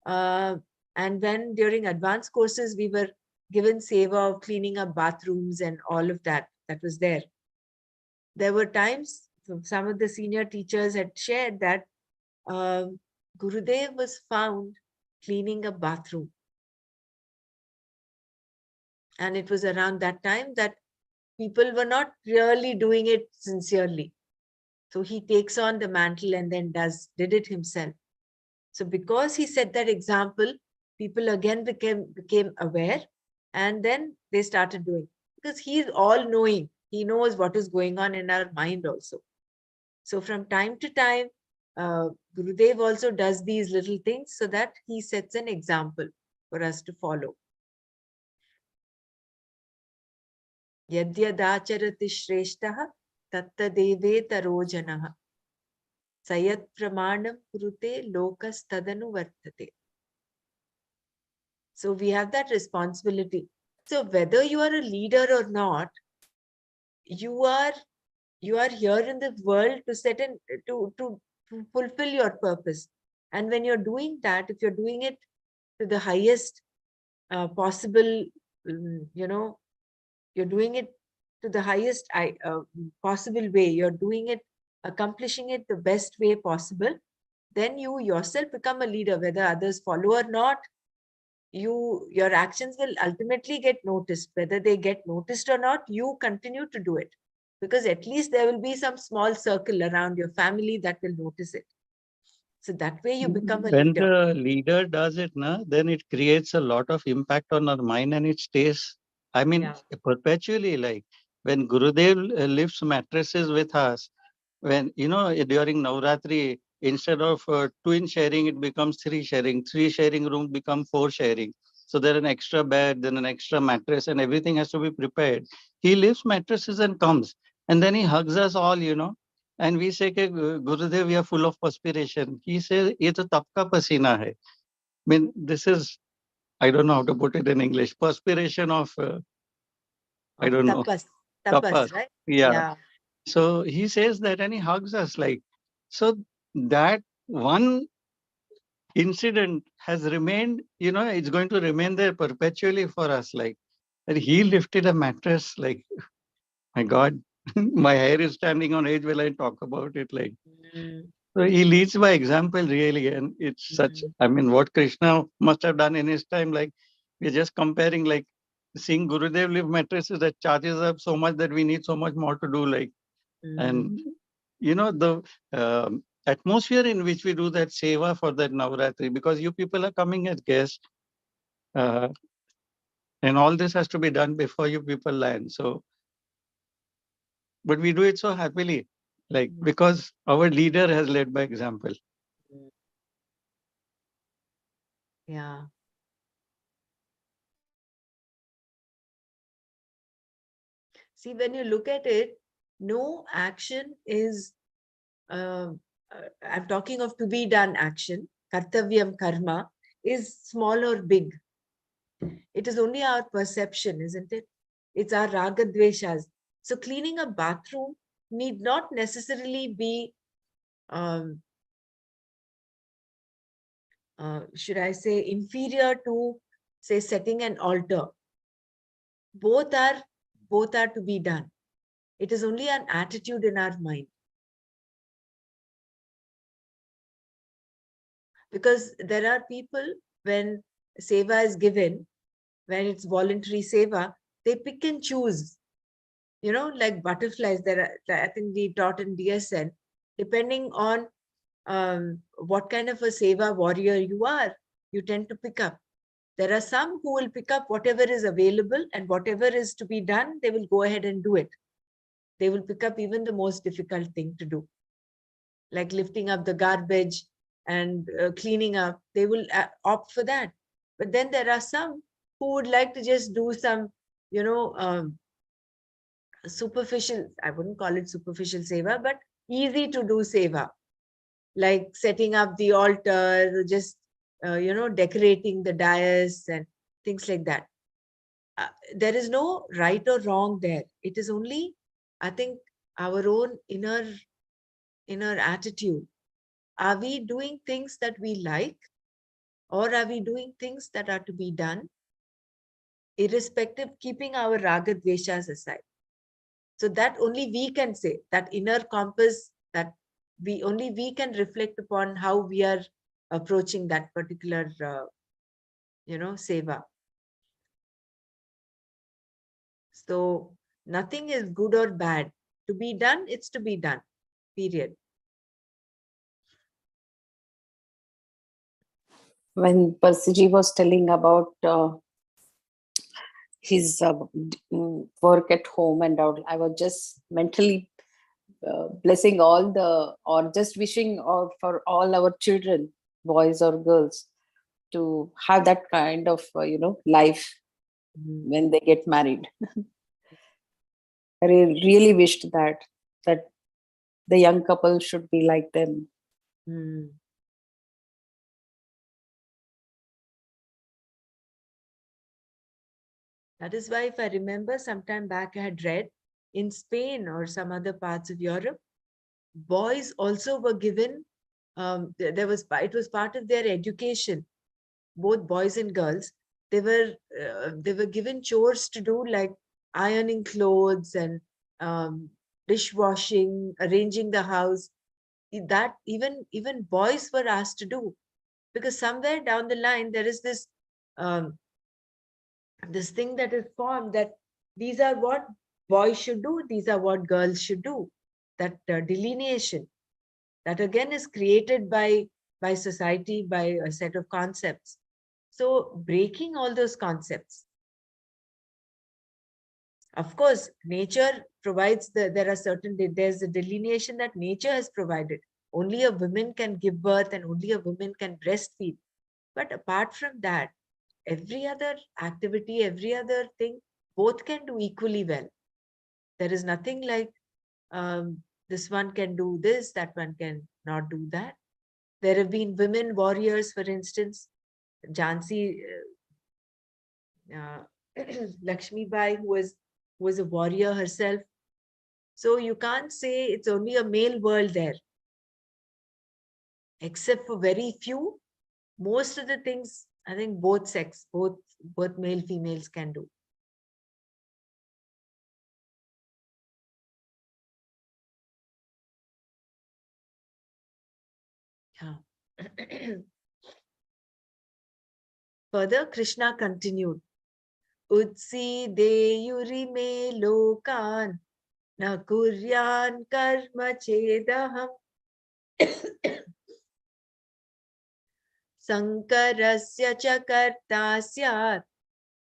Uh, and when during advanced courses, we were given seva of cleaning up bathrooms and all of that was there. There were times some of the senior teachers had shared that um, Gurudev was found cleaning a bathroom. And it was around that time that people were not really doing it sincerely. So he takes on the mantle and then did it himself. So because he set that example, people again became aware, and then they started doing, because he's all knowing. He knows what is going on in our mind also. So from time to time, Gurudev also does these little things so that he sets an example for us to follow. Yadyadacharati shrestah tattadevetaro janah sayat pramanam kurute lokas tadanu vartate. So we have that responsibility. So whether you are a leader or not, you are here in the world to set and to fulfill your purpose. And when you're doing that, if you're doing it to the highest possible, you're doing it to the highest possible way, you're doing it, accomplishing it the best way possible, then you yourself become a leader, whether others follow or not. Your actions will ultimately get noticed. Whether they get noticed or not, you continue to do it, because at least there will be some small circle around your family that will notice it. So that way you become a When leader. the leader does it, then it creates a lot of impact on our mind and it stays, I mean, Yeah. perpetually. Like when Gurudev lifts mattresses with us, when, during Navratri, instead of twin sharing, it becomes three sharing. Three sharing rooms become four sharing. So there an extra bed, then an extra mattress, and everything has to be prepared. He lifts mattresses and comes, and then he hugs us all. And we say, Gurudev, we are full of perspiration. He says, "Ye to tapka pasina hai." I mean, this is, I don't know how to put it in English. Perspiration of, I Of don't know, tapas. tapas. Tapas, right? Yeah. Yeah. So he says that and he hugs us like, so that one incident has remained, it's going to remain there perpetually for us. Like that he lifted a mattress, like, my God, my hair is standing on edge while I talk about it. Like, Mm, so he leads by example, really. And it's such, mm, I mean, what Krishna must have done in his time, like, we're just comparing, like, seeing Gurudev lift mattresses that charges up so much that we need so much more to do. Like, mm. and the atmosphere in which we do that seva for that Navratri, because you people are coming as guests, uh, and all this has to be done before you people land. So, but we do it so happily, like, because our leader has led by example. Mm. Yeah. See, when you look at it, no action is, I'm talking of to be done action, kartavyam karma, is small or big. It is only our perception, isn't it? It's our ragadveshas. So cleaning a bathroom need not necessarily be, um, should I say, inferior to, say, setting an altar. Both are to be done. It is only an attitude in our mind. Because there are people, when seva is given, when it's voluntary seva, they pick and choose, like butterflies. I think we taught in DSN, depending on what kind of a seva warrior you are, you tend to pick up. There are some who will pick up whatever is available, and whatever is to be done, they will go ahead and do it. They will pick up even the most difficult thing to do, like lifting up the garbage and cleaning up. They will opt for that. But then there are some who would like to just do some, superficial, I wouldn't call it superficial seva, but easy to do seva, like setting up the altar, just, decorating the dais and things like that. There is no right or wrong there. It is only, I think, our own inner attitude. Are we doing things that we like, or are we doing things that are to be done, irrespective, keeping our raga dveshas aside? So that only we can say, that inner compass, that we can reflect upon how we are approaching that particular seva. So nothing is good or bad. To be done, it's to be done, period. When Persiji was telling about his work at home and all, I was just mentally blessing all the, or just wishing for all our children, boys or girls, to have that kind of life when they get married. I really wished that the young couple should be like them. Mm. That is why, if I remember, sometime back I had read in Spain or some other parts of Europe, boys also were given, it was part of their education, both boys and girls. They were given chores to do, like ironing clothes and dishwashing, arranging the house. That even boys were asked to do, because somewhere down the line there is um, this thing that is formed, that these are what boys should do, these are what girls should do. That delineation, that again is created by society, by a set of concepts. So breaking all those concepts, of course, nature provides there are certain, there's a delineation that nature has provided. Only a woman can give birth and only a woman can breastfeed. But apart from that, every other activity, every other thing, both can do equally well. There is nothing like this one can do this, that one can not do that. There have been women warriors, for instance, Jhansi, Lakshmi Bai, who was a warrior herself. So you can't say it's only a male world there. Except for very few, most of the things, I think both male, females can do. Yeah. Further, Krishna continued, Utsi deyuri me lokan na kuryan karma chedaham sankarasya cha karta syat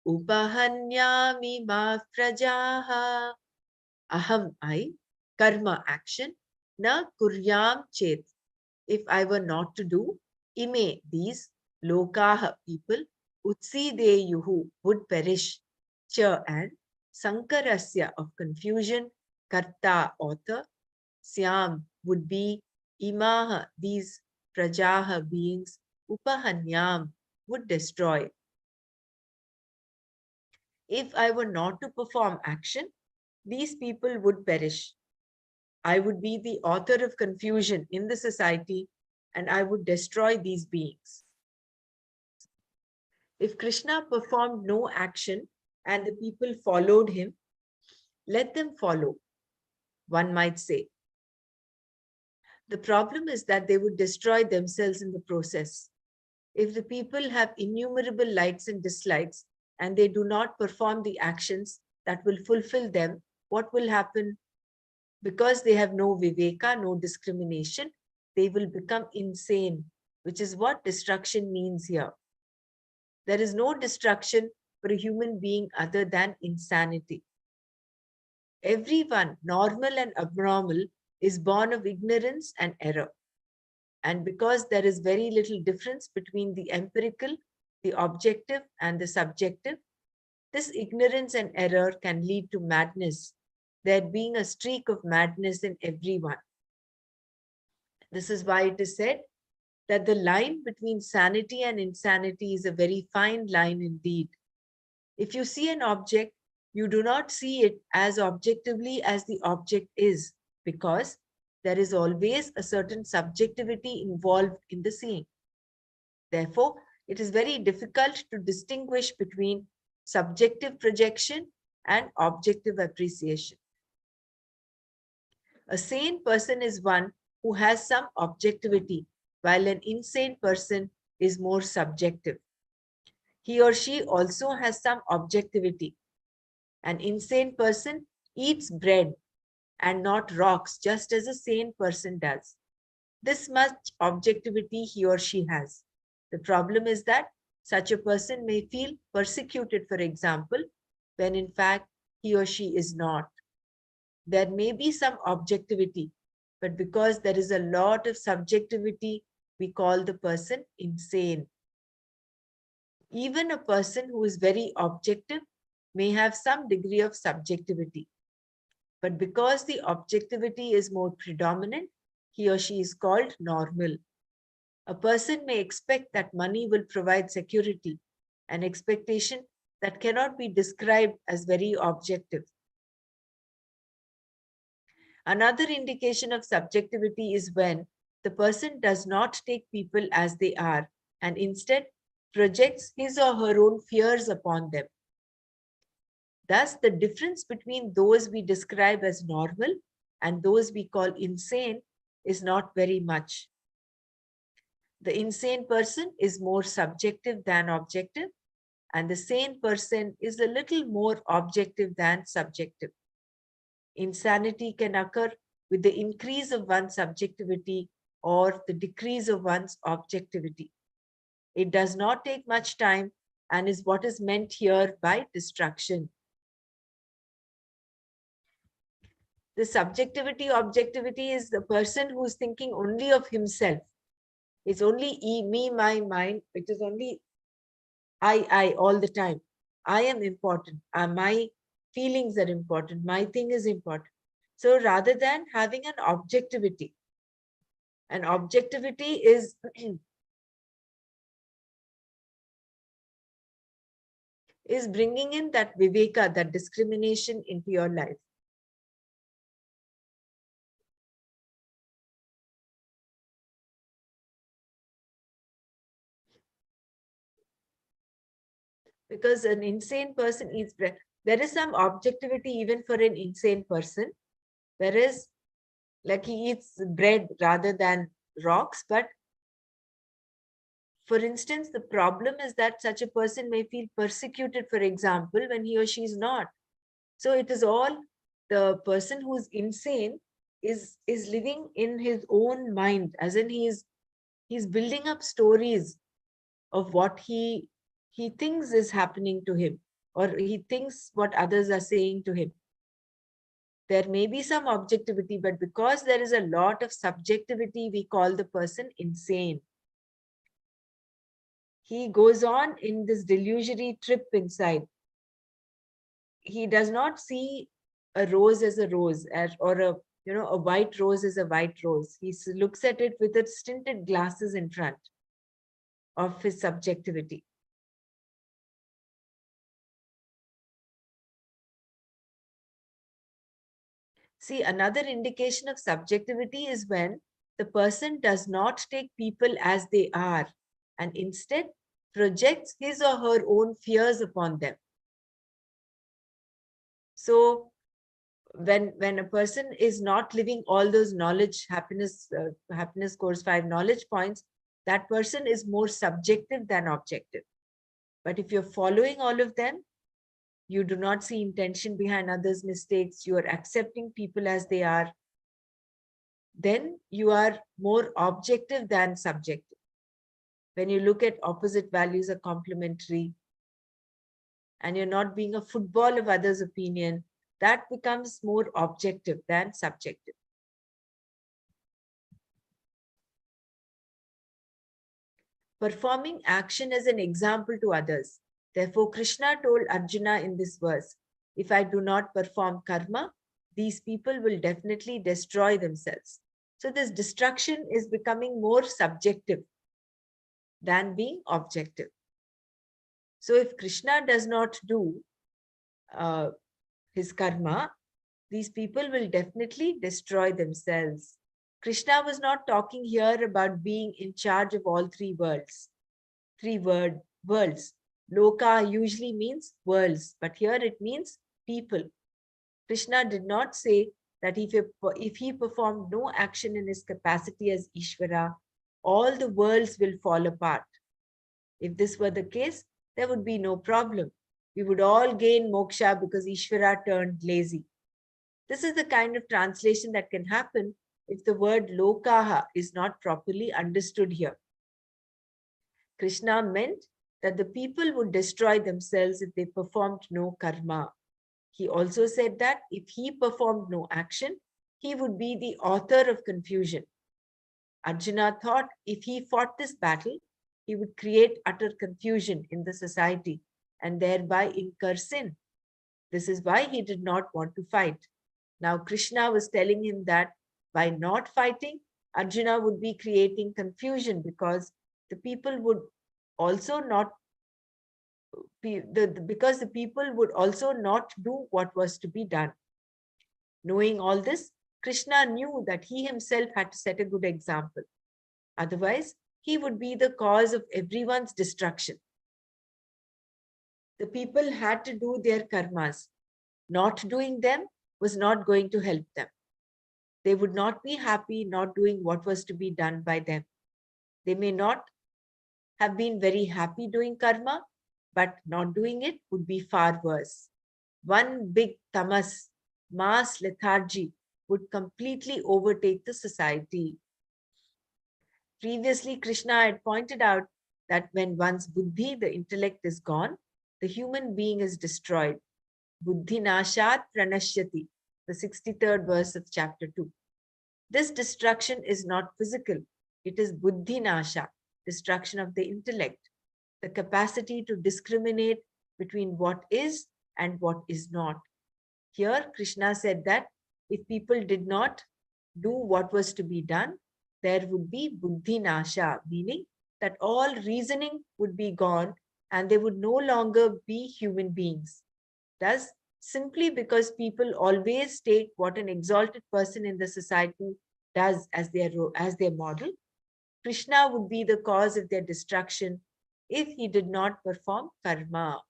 upahanyami ma prajaha. Aham, I, karma, action, na kuryam chet, if I were not to do, ime, these, lokaha, people, utsi deyuhu, would perish, cha, and sankarasya, of confusion, karta, author, syam, would be, imaha, these prajaha, beings, upahanyam, would destroy. If I were not to perform action, these people would perish. I would be the author of confusion in the society, and I would destroy these beings. If Krishna performed no action and the people followed him, let them follow, one might say. The problem is that they would destroy themselves in the process. If the people have innumerable likes and dislikes and they do not perform the actions that will fulfill them, what will happen? Because they have no viveka, no discrimination, they will become insane, which is what destruction means here. There is no destruction for a human being other than insanity. Everyone, normal and abnormal, is born of ignorance and error. And because there is very little difference between the empirical, the objective, and the subjective, this ignorance and error can lead to madness, there being a streak of madness in everyone. This is why it is said that the line between sanity and insanity is a very fine line indeed. If you see an object, you do not see it as objectively as the object is, because there is always a certain subjectivity involved in the seeing. Therefore, it is very difficult to distinguish between subjective projection and objective appreciation. A sane person is one who has some objectivity, while an insane person is more subjective. He or she also has some objectivity, An insane person eats bread and not rocks, just as a sane person does. This much objectivity he or she has. The problem is that such a person may feel persecuted, for example, when in fact he or she is not. There may be some objectivity, but because there is a lot of subjectivity, we call the person insane. Even a person who is very objective may have some degree of subjectivity. But because the objectivity is more predominant, he or she is called normal. A person may expect that money will provide security, an expectation that cannot be described as very objective. Another indication of subjectivity is when the person does not take people as they are and instead projects his or her own fears upon them. Thus, the difference between those we describe as normal and those we call insane is not very much. The insane person is more subjective than objective, and the sane person is a little more objective than subjective. Insanity can occur with the increase of one's subjectivity or the decrease of one's objectivity. It does not take much time and is what is meant here by distraction. The subjectivity, objectivity is the person who is thinking only of himself. It's only me, my mind. It is only I all the time. I am important. My feelings are important. My thing is important. So rather than having an objectivity is is bringing in that viveka, that discrimination into your life. Because an insane person eats bread. There is some objectivity even for an insane person. There is, like, he eats bread rather than rocks. But for instance, the problem is that such a person may feel persecuted, for example, when he or she is not. So it is all the person who is insane is living in his own mind, as in he's building up stories of what he thinks is happening to him, or he thinks what others are saying to him. There may be some objectivity, but because there is a lot of subjectivity, we call the person insane. He goes on in this delusionary trip inside. He does not see a rose as a rose, or a white rose as a white rose. He looks at it with its tinted glasses in front of his subjectivity. See, another indication of subjectivity is when the person does not take people as they are and instead projects his or her own fears upon them. So when a person is not living all those knowledge, happiness course 5 knowledge points, that person is more subjective than objective. But if you're following all of them, you do not see intention behind others' mistakes, you are accepting people as they are, then you are more objective than subjective. When you look at opposite values are complementary and you're not being a football of others' opinion, that becomes more objective than subjective. Performing action as an example to others. Therefore, Krishna told Arjuna in this verse, if I do not perform karma, these people will definitely destroy themselves. So this destruction is becoming more subjective than being objective. So if Krishna does not do his karma, these people will definitely destroy themselves. Krishna was not talking here about being in charge of all three worlds. Worlds. Loka usually means worlds, but here it means people. Krishna did not say that if he performed no action in his capacity as Ishvara, all the worlds will fall apart. If this were the case, there would be no problem. We would all gain moksha because Ishvara turned lazy. This is the kind of translation that can happen if the word lokaha is not properly understood here. Krishna meant that the people would destroy themselves if they performed no karma. He also said that if he performed no action, he would be the author of confusion. Arjuna thought if he fought this battle, he would create utter confusion in the society and thereby incur sin. This is why he did not want to fight. Now Krishna was telling him that by not fighting, Arjuna would be creating confusion because the people would also not because the people would also not do what was to be done. Knowing all this, Krishna knew that he himself had to set a good example. Otherwise, he would be the cause of everyone's destruction. The people had to do their karmas. Not doing them was not going to help them. They would not be happy not doing what was to be done by them. They may not have been very happy doing karma, but not doing it would be far worse. One big tamas, mass lethargy, would completely overtake the society. Previously, Krishna had pointed out that when one's buddhi, the intellect, is gone, the human being is destroyed. Buddhi nashat pranashyati, the 63rd verse of chapter 2. This destruction is not physical. It is buddhi nasha, destruction of the intellect, the capacity to discriminate between what is and what is not. Here, Krishna said that if people did not do what was to be done, there would be buddhi nasha, meaning that all reasoning would be gone and they would no longer be human beings. Thus, simply because people always take what an exalted person in the society does as their model, Krishna would be the cause of their destruction if he did not perform karma.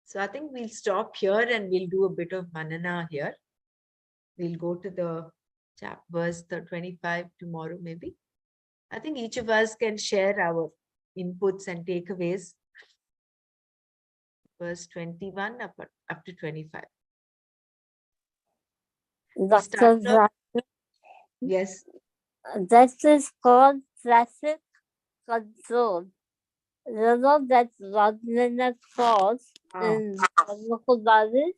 So I think we'll stop here and we'll do a bit of Manana here. We'll go to the chap verse 25 tomorrow maybe. I think each of us can share our inputs and takeaways. Verse 21 up to 25. Dr. Yes. That is called traffic control. You know that 1 minute pause in Bangladesh.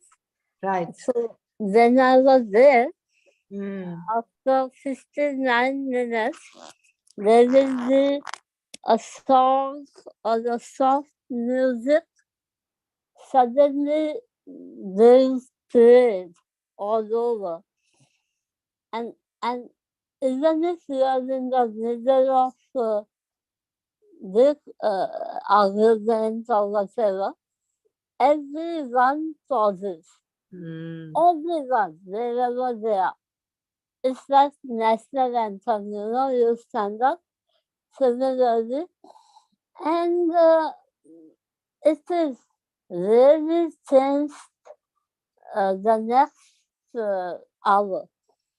Right. So when I was there, Mm. after 59 minutes, there will be a song or a soft music. Suddenly, there is parade all over. And even if you are in the middle of this argument or whatever, everyone pauses. Everyone, wherever they are. It's like national anthem, you stand up similarly. And it is really changed the next hour.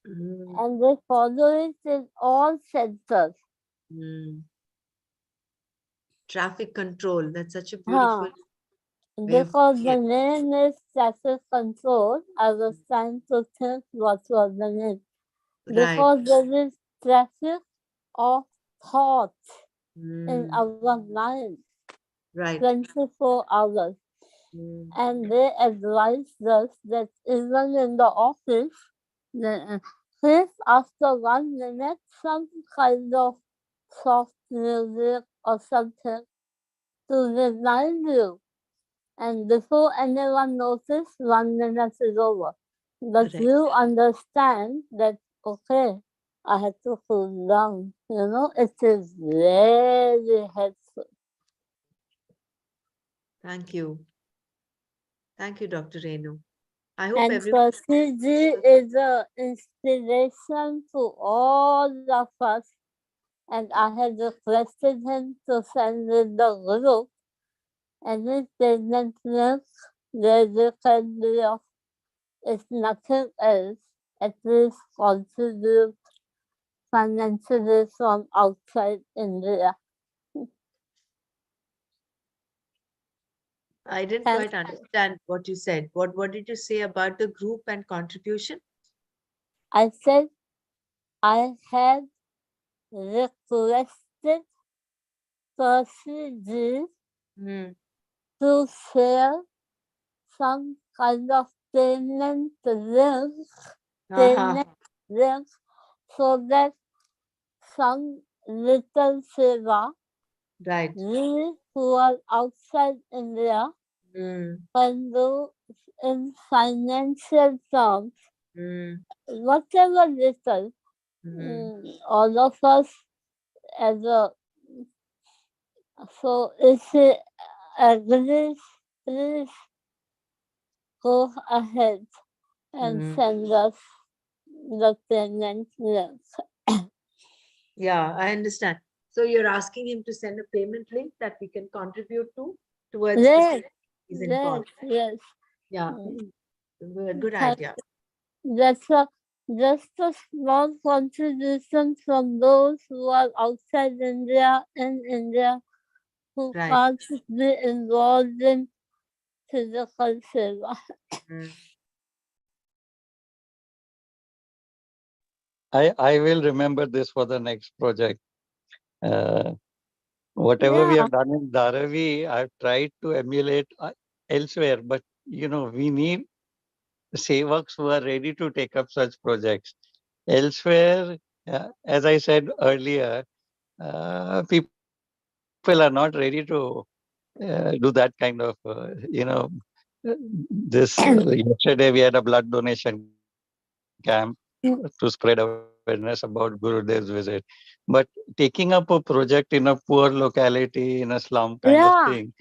And they follow it in all centers. Traffic control, that's such a beautiful Because the name is traffic control, I was trying to think what was the name. Because there is traffic of thoughts in our mind, 24 hours. And they advised us that even in the office, please after 1 minute, some kind of soft music or something to remind you. And before anyone notices, 1 minute is over. But you understand that, okay, I have to cool down. It is very helpful. Thank you. Thank you, Dr. Renu. I hope and everyone... Percy is an inspiration to all of us. And I had requested him to send me the group. Any payment link that you can be of, if nothing else, at least contribute financially from outside India. I didn't Can quite understand what you said. What did you say about the group and contribution? I said I had requested Percy Hmm. to share some kind of Aha. payment link, so that some little Seva Right. who are outside India Hmm. can do in financial terms, Hmm. whatever little. Hmm. All of us as a, so if he agrees, please go ahead and Hmm. send us the payment link. Yeah, I understand. So you're asking him to send a payment link that we can contribute to towards the Yes, case he's yes, involved. yes. Yeah, Mm. good Thank- idea. That's a, just a small contribution from those who are outside India, in India, who Right. can't be involved in physical seva. Mm. I will remember this for the next project. Uh, Whatever we Yeah, have done in Dharavi, I've tried to emulate elsewhere, but we need sevaks who are ready to take up such projects. Elsewhere, as I said earlier, people are not ready to do that kind of, yesterday we had a blood donation camp to spread awareness about Gurudev's visit. But taking up a project in a poor locality, in a slum kind of thing,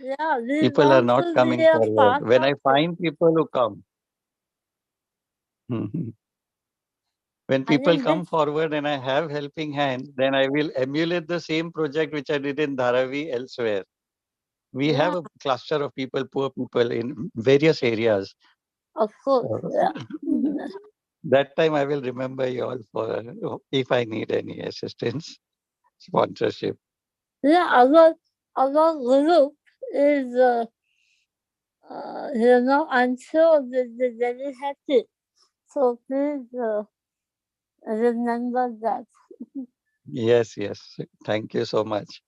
people are yeah, not we coming want to forward. be a When I part find of people it. who come, when people I come mean, this, forward and I have helping hands, then I will emulate the same project which I did in Dharavi elsewhere. We have yeah, a cluster of people, poor people in various areas. of course, So yeah. Mm. that time I will remember you all for if I need any assistance, sponsorship. Yeah, our group is, I'm sure that they're very happy. So please remember that. Yes, yes. Thank you so much.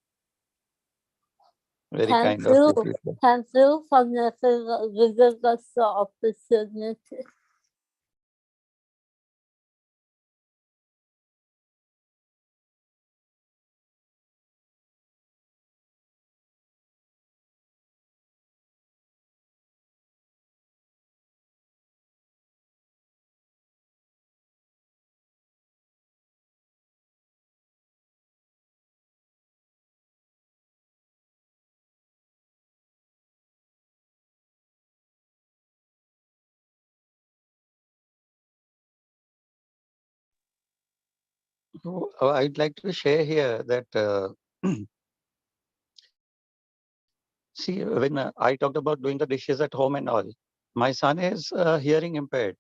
Very Thank kind of you. you people. Thank you for giving us the opportunity. I'd like to share here that see, when I talked about doing the dishes at home and all, my son is hearing impaired.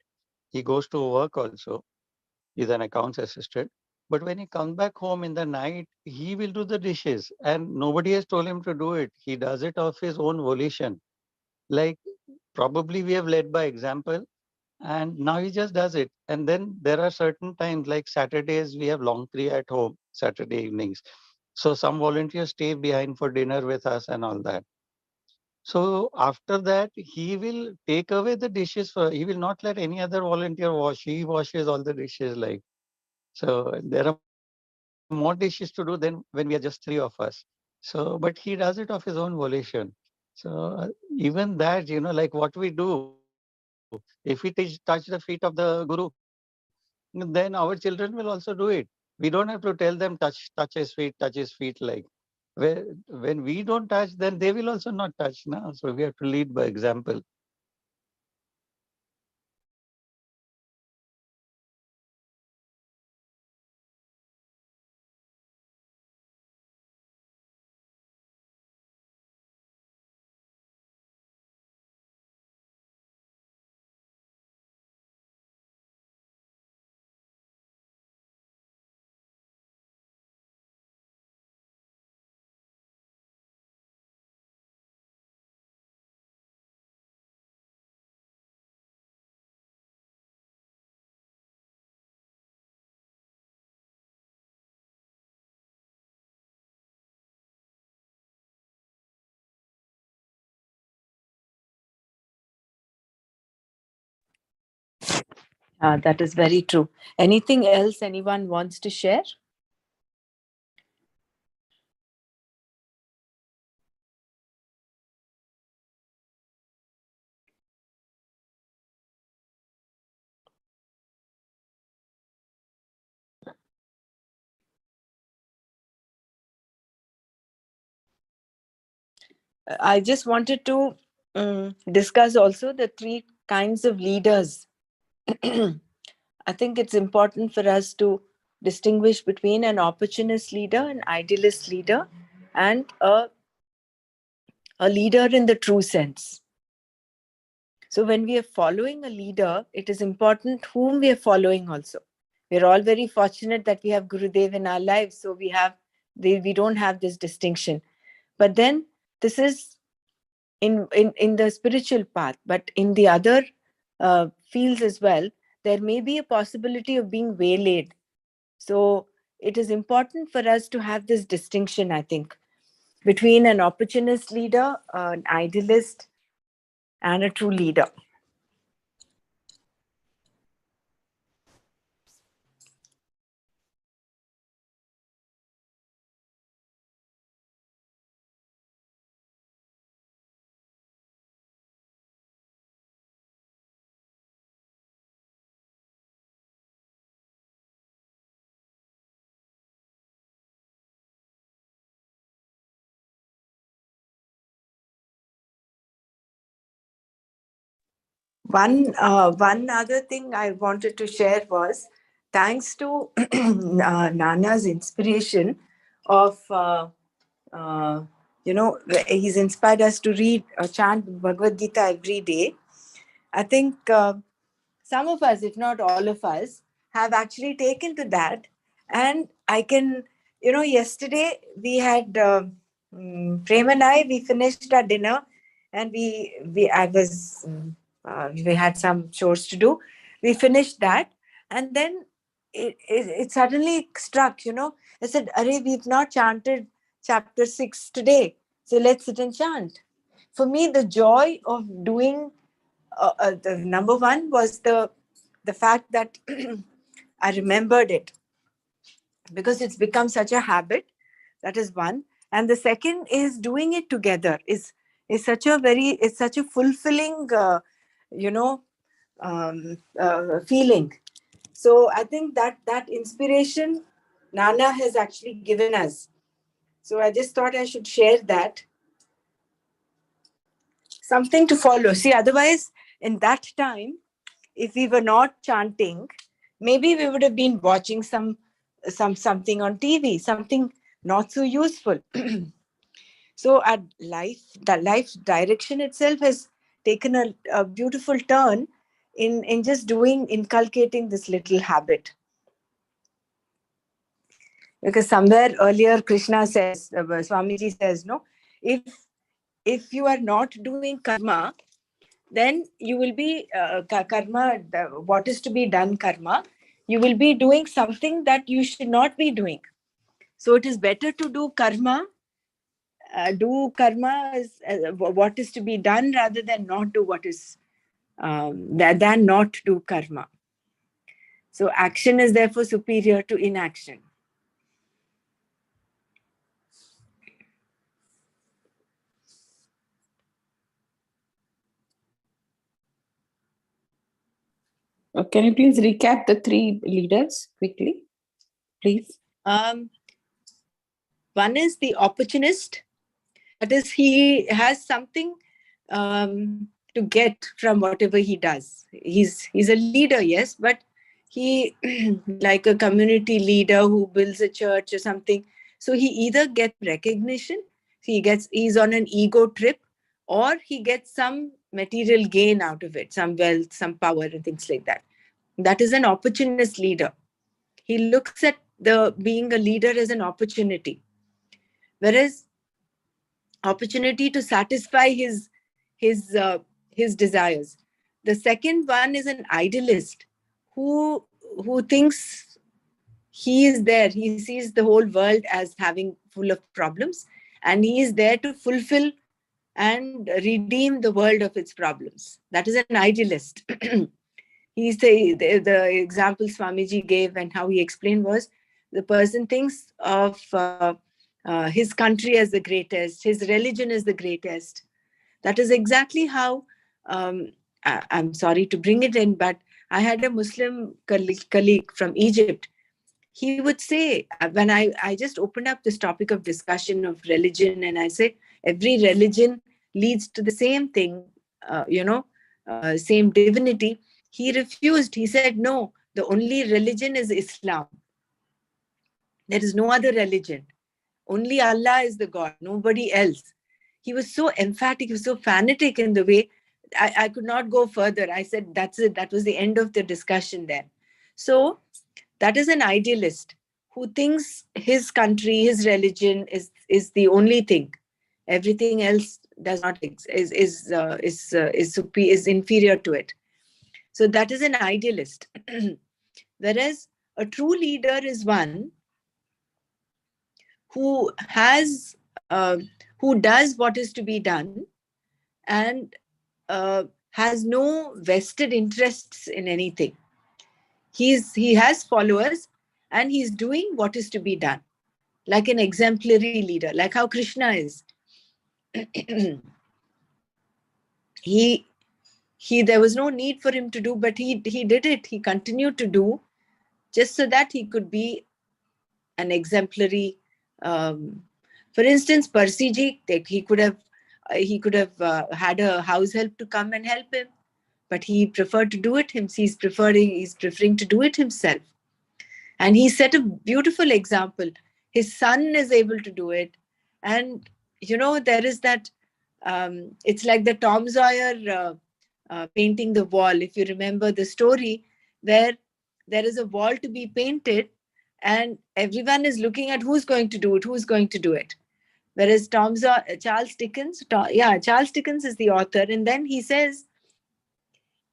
He goes to work also. He's an accounts assistant. But when he comes back home in the night, he will do the dishes, and nobody has told him to do it. He does it of his own volition. Like probably we have led by example, and now he just does it. And then there are certain times like Saturdays we have long prayer at home, Saturday evenings. So some volunteers stay behind for dinner with us and all that. So after that, he will take away the dishes for, he will not let any other volunteer wash. He washes all the dishes like. So there are more dishes to do than when we are just three of us. So, but he does it of his own volition. So even that, like what we do, if we touch the feet of the Guru, then our children will also do it. We don't have to tell them touch his feet like. When we don't touch, then they will also not touch now. So we have to lead by example. That is very true. Anything else anyone wants to share? I just wanted to discuss also the three kinds of leaders. I think it's important for us to distinguish between an opportunist leader, an idealist leader, and a leader in the true sense. So when we are following a leader, it is important whom we are following also. We're all very fortunate that we have Gurudev in our lives, so we don't have this distinction. But then this is in the spiritual path, but in the other fields as well, there may be a possibility of being waylaid. So it is important for us to have this distinction, I think, between an opportunist leader, an idealist, and a true leader. One other thing I wanted to share was, thanks to Nana's inspiration of, he's inspired us to read or chant Bhagavad Gita every day. I think some of us, if not all of us, have actually taken to that. And I can, yesterday we had, Prem and I, we finished our dinner, and we had some chores to do. We finished that, and then it suddenly struck, I said, Arey, we've not chanted chapter 6 today, so let's sit and chant. For me, the joy of doing the number one was the fact that I remembered it, because it's become such a habit. That is one. And the second is doing it together is such a fulfilling feeling. So I think that inspiration Nana has actually given us. So I just thought I should share that. Something to follow. See, otherwise, in that time, if we were not chanting, maybe we would have been watching something on TV, something not so useful. So the life direction itself has taken a beautiful turn in just inculcating this little habit. Because somewhere earlier Krishna says, Swamiji says, no, if you are not doing karma, then you will be karma, what is to be done karma, you will be doing something that you should not be doing. So it is better to do karma what is to be done, rather than not do what is than not do karma. So action is therefore superior to inaction. Can you please recap the three leaders quickly, please? One is the opportunist. That is, he has something to get from whatever he does. He's a leader, yes, but he like a community leader who builds a church or something. So he either gets recognition, he's on an ego trip, or he gets some material gain out of it, some wealth, some power, and things like that. That is an opportunist leader. He looks at the being a leader as an opportunity, whereas opportunity to satisfy his desires. The second one is an idealist who thinks he is there. He sees the whole world as having full of problems, and he is there to fulfill and redeem the world of its problems. That is an idealist. the example Swamiji gave and how he explained was, the person thinks of his country as the greatest, his religion as the greatest. That is exactly how, I'm sorry to bring it in, but I had a Muslim colleague from Egypt. He would say, when I just opened up this topic of discussion of religion, and I say, every religion leads to the same thing, same divinity. He refused. He said, no, the only religion is Islam. There is no other religion. Only Allah is the God, nobody else. He was so emphatic, he was so fanatic in the way. I could not go further. I said, that's it. That was the end of the discussion there. So that is an idealist who thinks his country, his religion is the only thing. Everything else does not is inferior to it. So that is an idealist. Whereas a true leader is one who who does what is to be done, and has no vested interests in anything. He has followers, and he's doing what is to be done, like an exemplary leader, like how Krishna is. he there was no need for him to do, but he did it. He continued to do, just so that he could be an exemplary. For instance, Percy ji, he could have had a house help to come and help him, but he preferred to do it himself. He's preferring to do it himself, and he set a beautiful example. His son is able to do it, and there is that. It's like the Tom Sawyer painting the wall. If you remember the story, where there is a wall to be painted, and everyone is looking at who's going to do it. Whereas Charles Dickens is the author, and then he says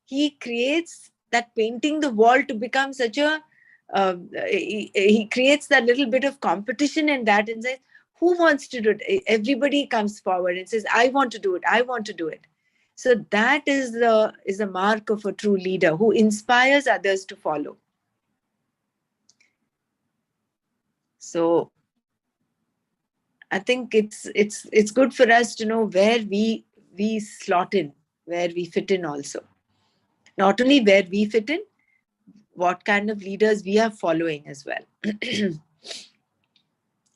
he creates that painting the wall to become such a he creates that little bit of competition in that, and says, who wants to do it? Everybody comes forward and says, I want to do it. So that is the mark of a true leader, who inspires others to follow. So I think it's good for us to know where we slot in, where we fit in also. Not only where we fit in, what kind of leaders we are following as well.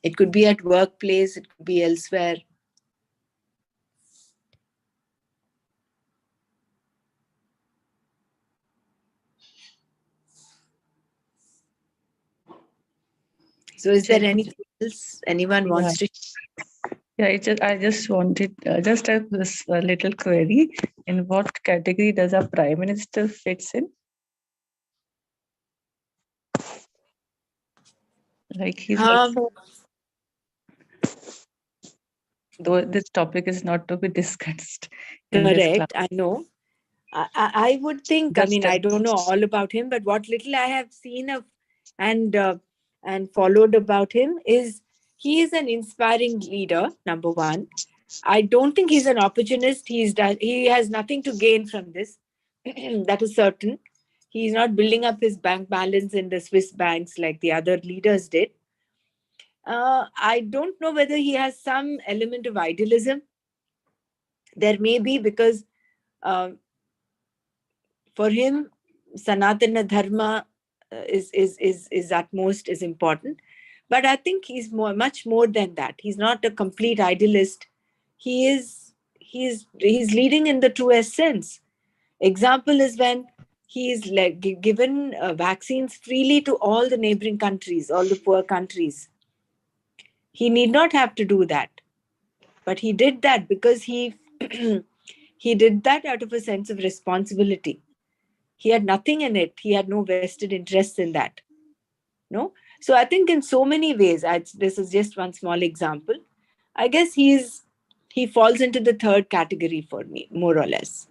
It could be at workplace, it could be elsewhere. So is there anything else anyone wants to? Yeah, I just wanted just this little query. In what category does a prime minister fits in? Like he's also, though this topic is not to be discussed in this class. Correct, I know. I would think, I don't know all about him, but what little I have seen of and followed about him is he is an inspiring leader, number one. I don't think he's an opportunist. He has nothing to gain from this. That is certain. He's not building up his bank balance in the Swiss banks like the other leaders did. I don't know whether he has some element of idealism. There may be, because for him, Sanatana Dharma is at most is important. But I think he's much more than that. He's not a complete idealist. He's leading in the truest sense. Example is when he is given vaccines freely to all the neighboring countries, all the poor countries. He need not have to do that, but he did that because he he did that out of a sense of responsibility. He had nothing in it. He had no vested interest in that. No. So I think in so many ways, this is just one small example. I guess he falls into the third category for me, more or less.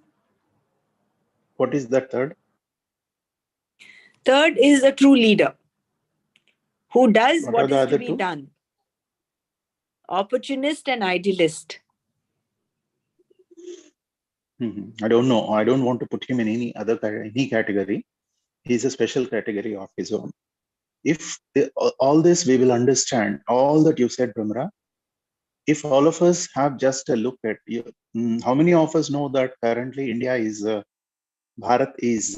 What is the third? Third is a true leader who does what is to be done. Opportunist and idealist. I don't know. I don't want to put him in any category. He's a special category of his own. If all this we will understand, all that you said, Bhamra, if all of us have just a look at you, how many of us know that currently India is Bharat is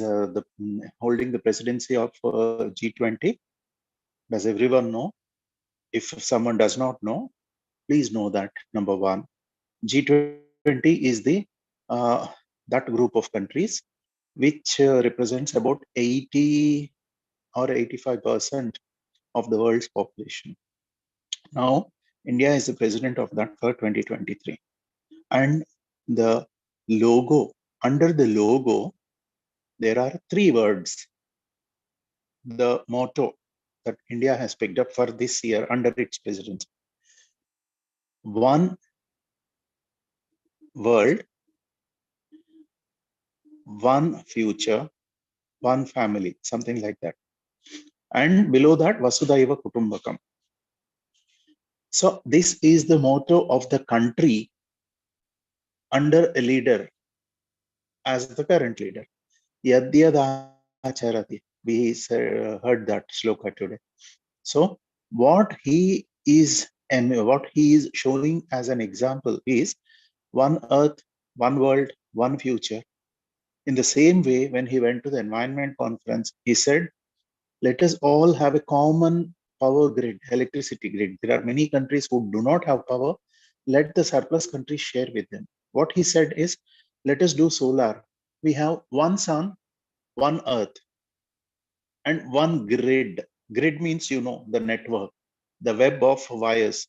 holding the presidency of G20? Does everyone know? If someone does not know, please know that. Number one, G20 is the that group of countries which represents about 80 or 85% of the world's population. Now, India is the president of that for 2023. And the logo, under the logo, there are three words. The motto that India has picked up for this year under its presidency: one world, one future, one family, something like that. And below that, Vasudhaiva Kutumbakam. So this is the motto of the country under a leader as the current leader. Yadyadacharati. We heard that sloka today. So what he is and what he is showing as an example is one earth, one world, one future. In the same way, when he went to the environment conference, he said, let us all have a common power grid, electricity grid. There are many countries who do not have power. Let the surplus countries share with them. What he said is, let us do solar. We have one sun, one earth, and one grid. Grid means, the network, the web of wires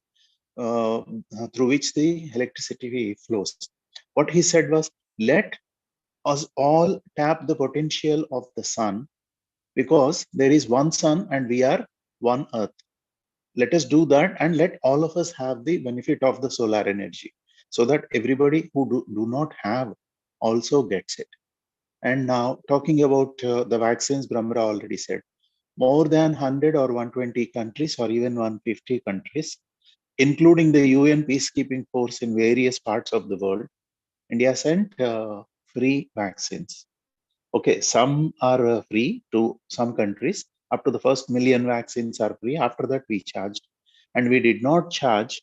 uh, through which the electricity flows. What he said was, let us all tap the potential of the sun, because there is one sun and we are one earth. Let us do that, and let all of us have the benefit of the solar energy, so that everybody who do not have also gets it. And now, talking about the vaccines, Brahmara already said, more than 100 or 120 countries or even 150 countries, including the UN peacekeeping force in various parts of the world, India sent free vaccines. Okay, some are free to some countries. Up to the first million vaccines are free. After that, we charged. And we did not charge,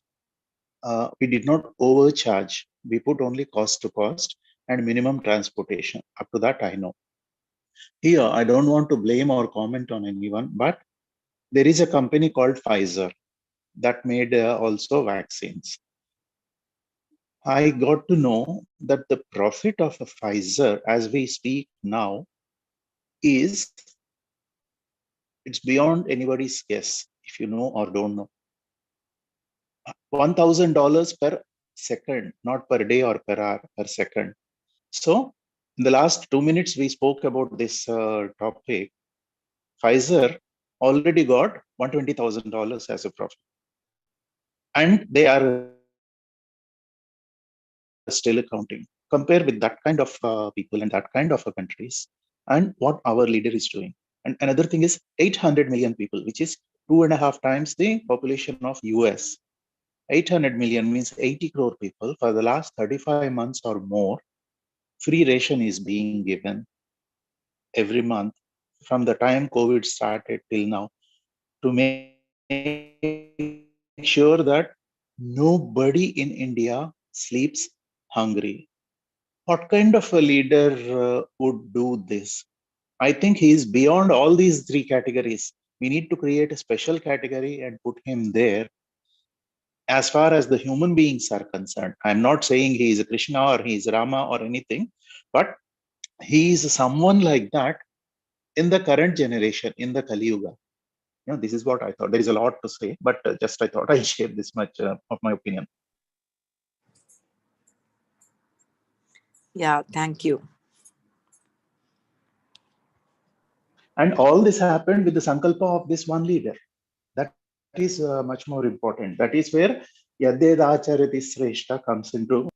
we did not overcharge. We put only cost to cost and minimum transportation. Up to that, I know. Here, I don't want to blame or comment on anyone, but there is a company called Pfizer that made also vaccines. I got to know that the profit of a Pfizer as we speak now is, it's beyond anybody's guess, if you know or don't know. $1,000 per second, not per day or per hour, per second. So in the last 2 minutes, we spoke about this topic. Pfizer already got $120,000 as a profit. And they are still accounting. Compare with that kind of people and that kind of countries and what our leader is doing. And another thing is 800 million people, which is 2.5 times the population of US. 800 million means 80 crore people. For the last 35 months or more, free ration is being given every month from the time COVID started till now, to make sure that nobody in India sleeps hungry. What kind of a leader would do this? I think he is beyond all these three categories. We need to create a special category and put him there. As far as the human beings are concerned, I'm not saying he is a Krishna or he is Rama or anything, but he is someone like that in the current generation, in the Kali Yuga. This is what I thought. There is a lot to say, but just I thought I'll share this much of my opinion. Yeah, thank you. And all this happened with the sankalpa of this one leader. That is much more important. That is where Yadyedacharati Sreshta comes into.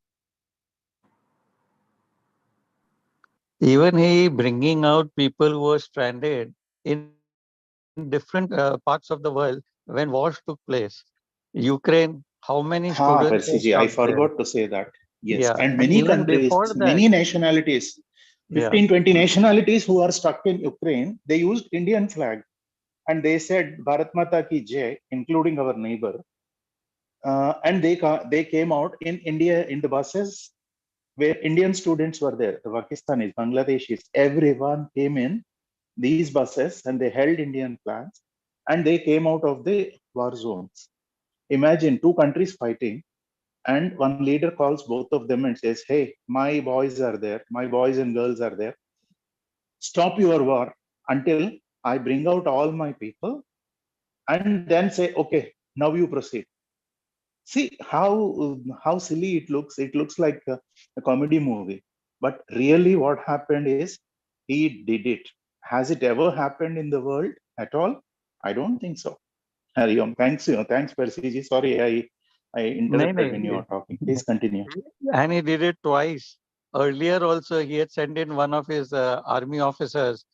Even he bringing out people who were stranded in different parts of the world when wars took place. Ukraine, how many students were Persiji, stuck I there? forgot to say that. Yes, Yeah, and and many even countries, before that, many nationalities, yeah, 15, 20 nationalities who are stuck in Ukraine, they used Indian flag and they said Bharat Mata ki Jai, including our neighbor. And they came out in India in the buses where Indian students were there, the Pakistanis, Bangladeshis, everyone came in these buses and they held Indian flags and they came out of the war zones. Imagine two countries fighting, and one leader calls both of them and says, "Hey, my boys are there, my boys and girls are there. Stop your war until I bring out all my people and then say, okay, now you proceed." See how silly it looks. It looks like a comedy movie, but really, what happened is he did it. Has it ever happened in the world at all? I don't think so. Hariom, thanks you, thanks Persiji. Sorry, I nay, interrupted nay, when you were talking. Please continue. and he did it twice. Earlier also, he had sent in one of his army officers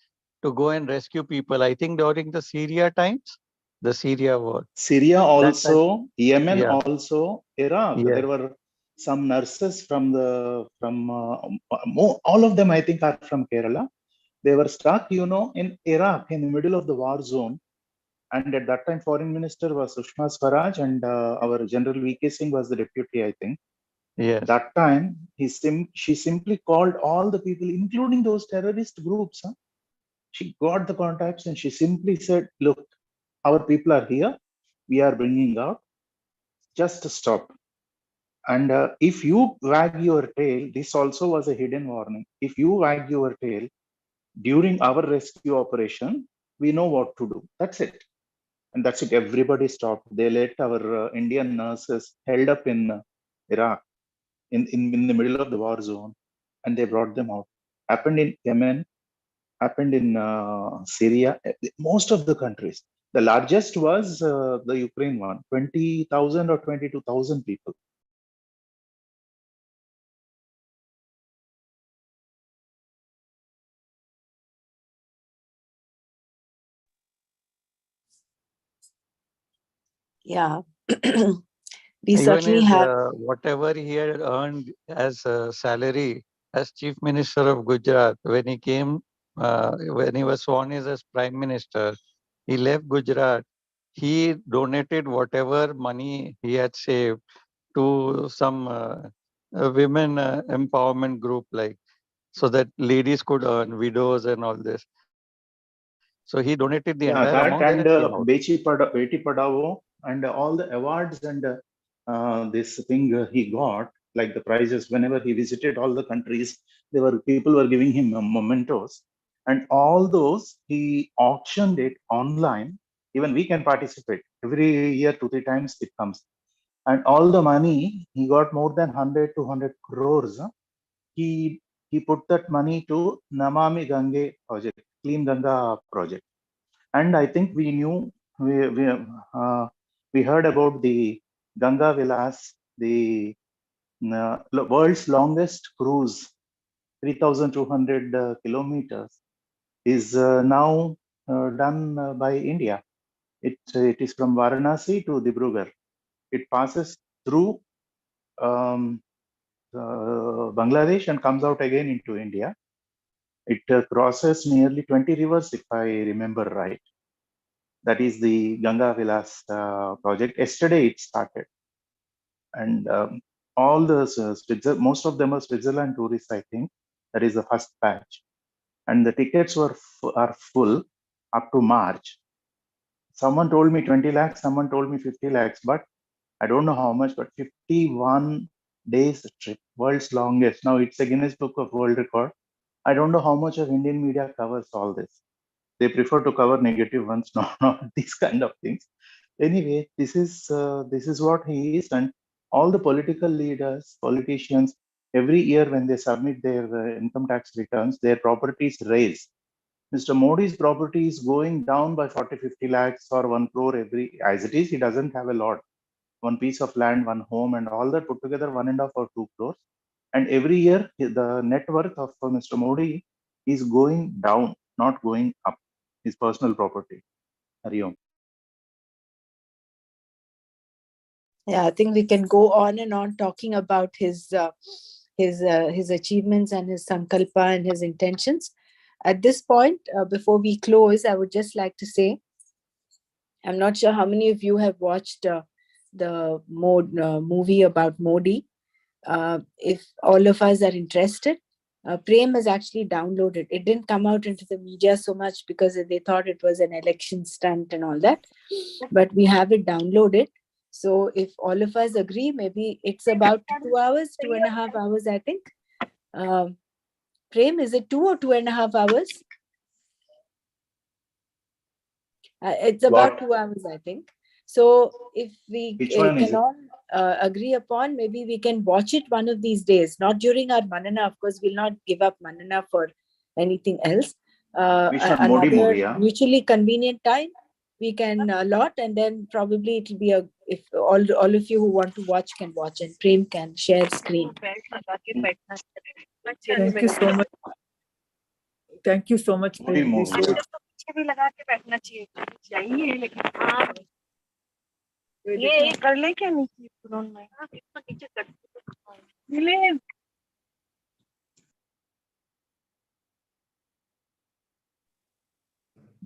to go and rescue people. I think during the Syria times, the Syria war. Syria That time, also, Yemen yeah, also, Iraq. yeah, There were some nurses from all of them. I think are from Kerala. They were stuck, in Iraq in the middle of the war zone. And at that time, foreign minister was Sushma Swaraj, and our General VK Singh was the deputy, I think. yes. That time, she simply called all the people, including those terrorist groups. Huh? She got the contacts and she simply said, "Look, our people are here. We are bringing out. Just stop." And if you wag your tail, this also was a hidden warning. If you wag your tail during our rescue operation, we know what to do. That's it. And that's it. Everybody stopped. They let our Indian nurses held up in Iraq, in the middle of the war zone, and they brought them out. Happened in Yemen, happened in Syria, most of the countries. The largest was the Ukraine one, 20,000 or 22,000 people. Yeah. We Even certainly his have. whatever he had earned as a salary as Chief Minister of Gujarat, when he was sworn in as Prime Minister, he left Gujarat. He donated whatever money he had saved to some women empowerment group, like so that ladies could earn, widows and all this. So he donated the entire amount there Yeah, and came that out. and Beti Padavo and all the awards and this thing he got, like the prizes, whenever he visited all the countries, people were giving him mementos, and all those he auctioned it online. Even we can participate every year, 2 3 times it comes, and all the money he got more than 100 to 100 crores. He he put that money to Namami Gange project, Clean Ganga project. And I think we knew uh, we heard about the Ganga Vilas, the world's longest cruise, 3,200 kilometers, is now done by India. It is from Varanasi to Dibrugarh. It passes through um, Bangladesh and comes out again into India. It crosses nearly 20 rivers, if I remember right. That is the Ganga Vilas project. Yesterday it started, and all the most of them are Switzerland tourists, I think. That is the first batch, and the tickets are full up to March. Someone told me 20 lakhs, someone told me 50 lakhs, but I don't know how much. But 51 days trip, world's longest. Now it's a Guinness Book of World Record. I don't know how much of Indian media covers all this. They prefer to cover negative ones, not these kind of things. Anyway, this is what he is, and all the political leaders, politicians, every year when they submit their income tax returns, their properties raise. Mr. Modi's property is going down by 40 50 lakhs or 1 crore every, as it is. He doesn't have a lot, one piece of land, one home, and all that put together 1.5 or 2 crores. And every year, the net worth of Mr. Modi is going down, not going up. His personal property. Hariom. Yeah, I think we can go on and on talking about his achievements and his sankalpa and his intentions. At this point, before we close, I would just like to say, I'm not sure how many of you have watched the movie about Modi. If all of us are interested, Prem has actually downloaded. It didn't come out into the media so much because they thought it was an election stunt and all that. But we have it downloaded. So if all of us agree, maybe it's about 2 hours, 2.5 hours, I think. Prem, is it 2 or 2.5 hours? It's about What? 2 hours, I think. So if we Which one is can it? all agree upon, maybe we can watch it one of these days, not during our Manana. Of course, we'll not give up Manana for anything else. Which one? Modi Another movie, yeah? mutually convenient time, we can allot, and then probably it will be if all of you who want to watch can watch, and Prem can share screen. Thank you so much. Thank you so much, Modi Prem. movie, yeah.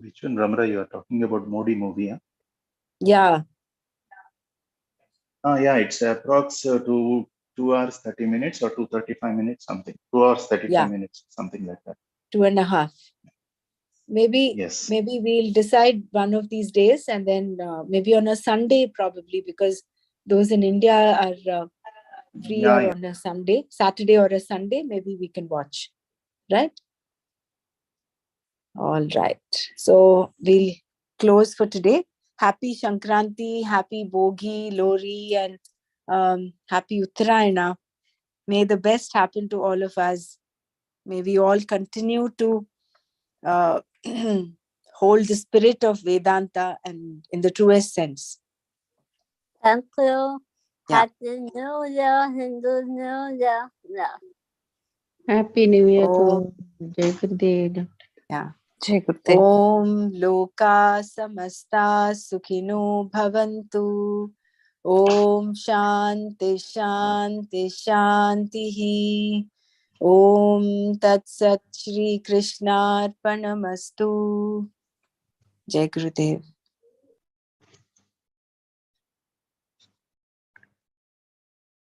Which one, Ramra? You are talking about Modi movie, yeah? Yeah. Yeah, it's approx 2 hours 30 minutes or 2:35 minutes, something. 2 hours 35 minutes, something like that. 2.5. Maybe Yes. maybe we'll decide one of these days, and then maybe on a Sunday, probably, because those in India are freer Yeah. on a Saturday or a Sunday. Maybe we can watch, right? All right. So we'll close for today. Happy Shankranti, happy Bogi, Lori, and happy Uttarayana. May the best happen to all of us. May we all continue to hold the spirit of Vedanta and in the truest sense. Thank you. Yeah. Happy New Year, Hindu New Year. Yeah. Happy New Year to Oh, all. Jai Gurudev. yeah. Jai Gurudev. Om Loka Samasta Sukhino Bhavantu. Om Shanti Shanti Shanti. Om Tat Sat Shri Krishna Arpanamastu. Jai Gurudev.